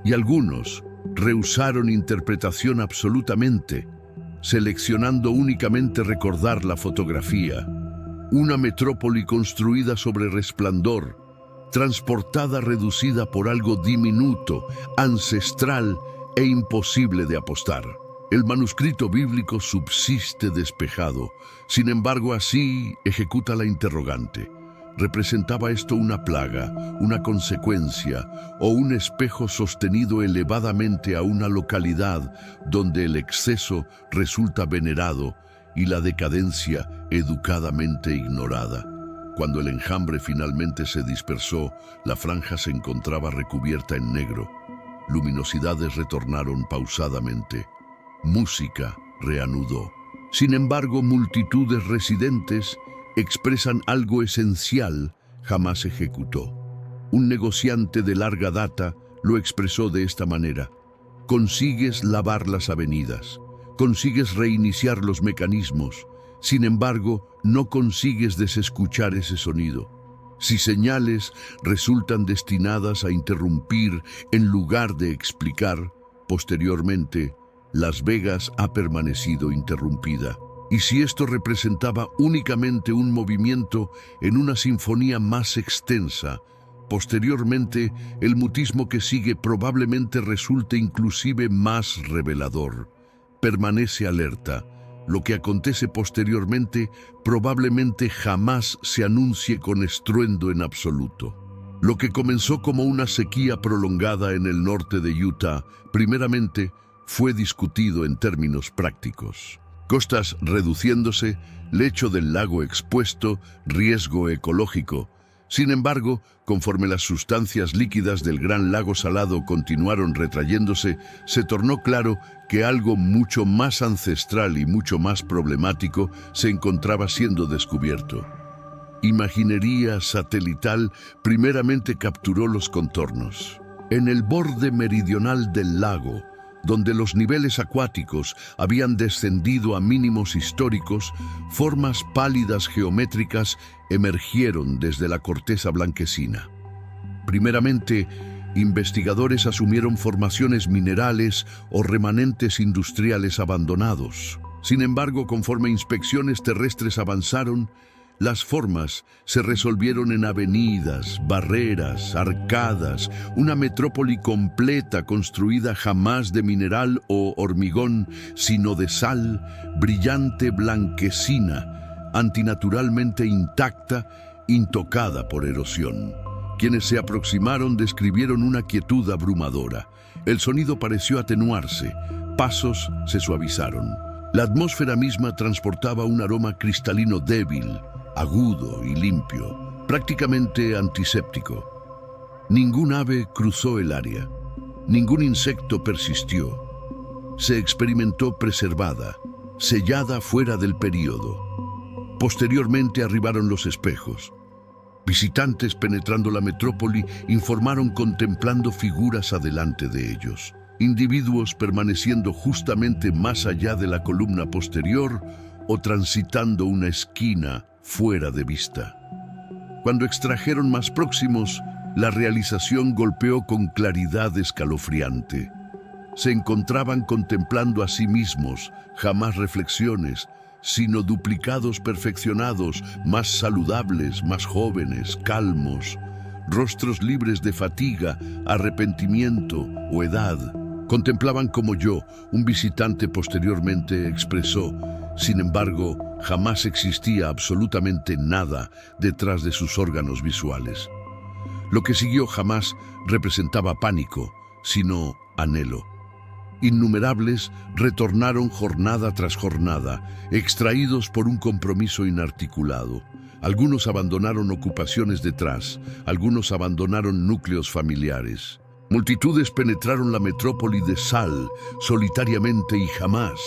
Y algunos rehusaron interpretación absolutamente, seleccionando únicamente recordar la fotografía. Una metrópoli construida sobre resplandor, transportada reducida por algo diminuto, ancestral e imposible de apostar. El manuscrito bíblico subsiste despejado, sin embargo así ejecuta la interrogante. ¿Representaba esto una plaga, una consecuencia o un espejo sostenido elevadamente a una localidad donde el exceso resulta venerado y la decadencia educadamente ignorada? Cuando el enjambre finalmente se dispersó, la franja se encontraba recubierta en negro. Luminosidades retornaron pausadamente. Música reanudó. Sin embargo, multitudes residentes expresan algo esencial jamás ejecutó. Un negociante de larga data lo expresó de esta manera: consigues lavar las avenidas, consigues reiniciar los mecanismos, sin embargo, no consigues desescuchar ese sonido. Si señales resultan destinadas a interrumpir en lugar de explicar, posteriormente, Las Vegas ha permanecido interrumpida. Y si esto representaba únicamente un movimiento en una sinfonía más extensa, posteriormente el mutismo que sigue probablemente resulte inclusive más revelador. Permanece alerta. Lo que acontece posteriormente probablemente jamás se anuncie con estruendo en absoluto. Lo que comenzó como una sequía prolongada en el norte de Utah, primeramente fue discutido en términos prácticos. Costas reduciéndose, lecho del lago expuesto, riesgo ecológico. Sin embargo, conforme las sustancias líquidas del Gran Lago Salado continuaron retrayéndose, se tornó claro que algo mucho más ancestral y mucho más problemático se encontraba siendo descubierto. Imaginería satelital primeramente capturó los contornos. En el borde meridional del lago, donde los niveles acuáticos habían descendido a mínimos históricos, formas pálidas geométricas emergieron desde la corteza blanquecina. Primeramente, investigadores asumieron formaciones minerales o remanentes industriales abandonados. Sin embargo, conforme inspecciones terrestres avanzaron, las formas se resolvieron en avenidas, barreras, arcadas, una metrópoli completa construida jamás de mineral o hormigón, sino de sal, brillante blanquecina, antinaturalmente intacta, intocada por erosión. Quienes se aproximaron describieron una quietud abrumadora. El sonido pareció atenuarse, pasos se suavizaron. La atmósfera misma transportaba un aroma cristalino débil, agudo y limpio, prácticamente antiséptico. Ningún ave cruzó el área, ningún insecto persistió. Se experimentó preservada, sellada fuera del período. Posteriormente arribaron los espejos. Visitantes penetrando la metrópoli informaron contemplando figuras adelante de ellos. Individuos permaneciendo justamente más allá de la columna posterior o transitando una esquina fuera de vista. Cuando extrajeron más próximos, la realización golpeó con claridad escalofriante. Se encontraban contemplando a sí mismos, jamás reflexiones, sino duplicados perfeccionados, más saludables, más jóvenes, calmos, rostros libres de fatiga, arrepentimiento o edad. Contemplaban como yo, un visitante posteriormente expresó. Sin embargo, jamás existía absolutamente nada detrás de sus órganos visuales. Lo que siguió jamás representaba pánico, sino anhelo. Innumerables retornaron jornada tras jornada, extraídos por un compromiso inarticulado. Algunos abandonaron ocupaciones detrás, algunos abandonaron núcleos familiares. Multitudes penetraron la metrópoli de sal solitariamente y jamás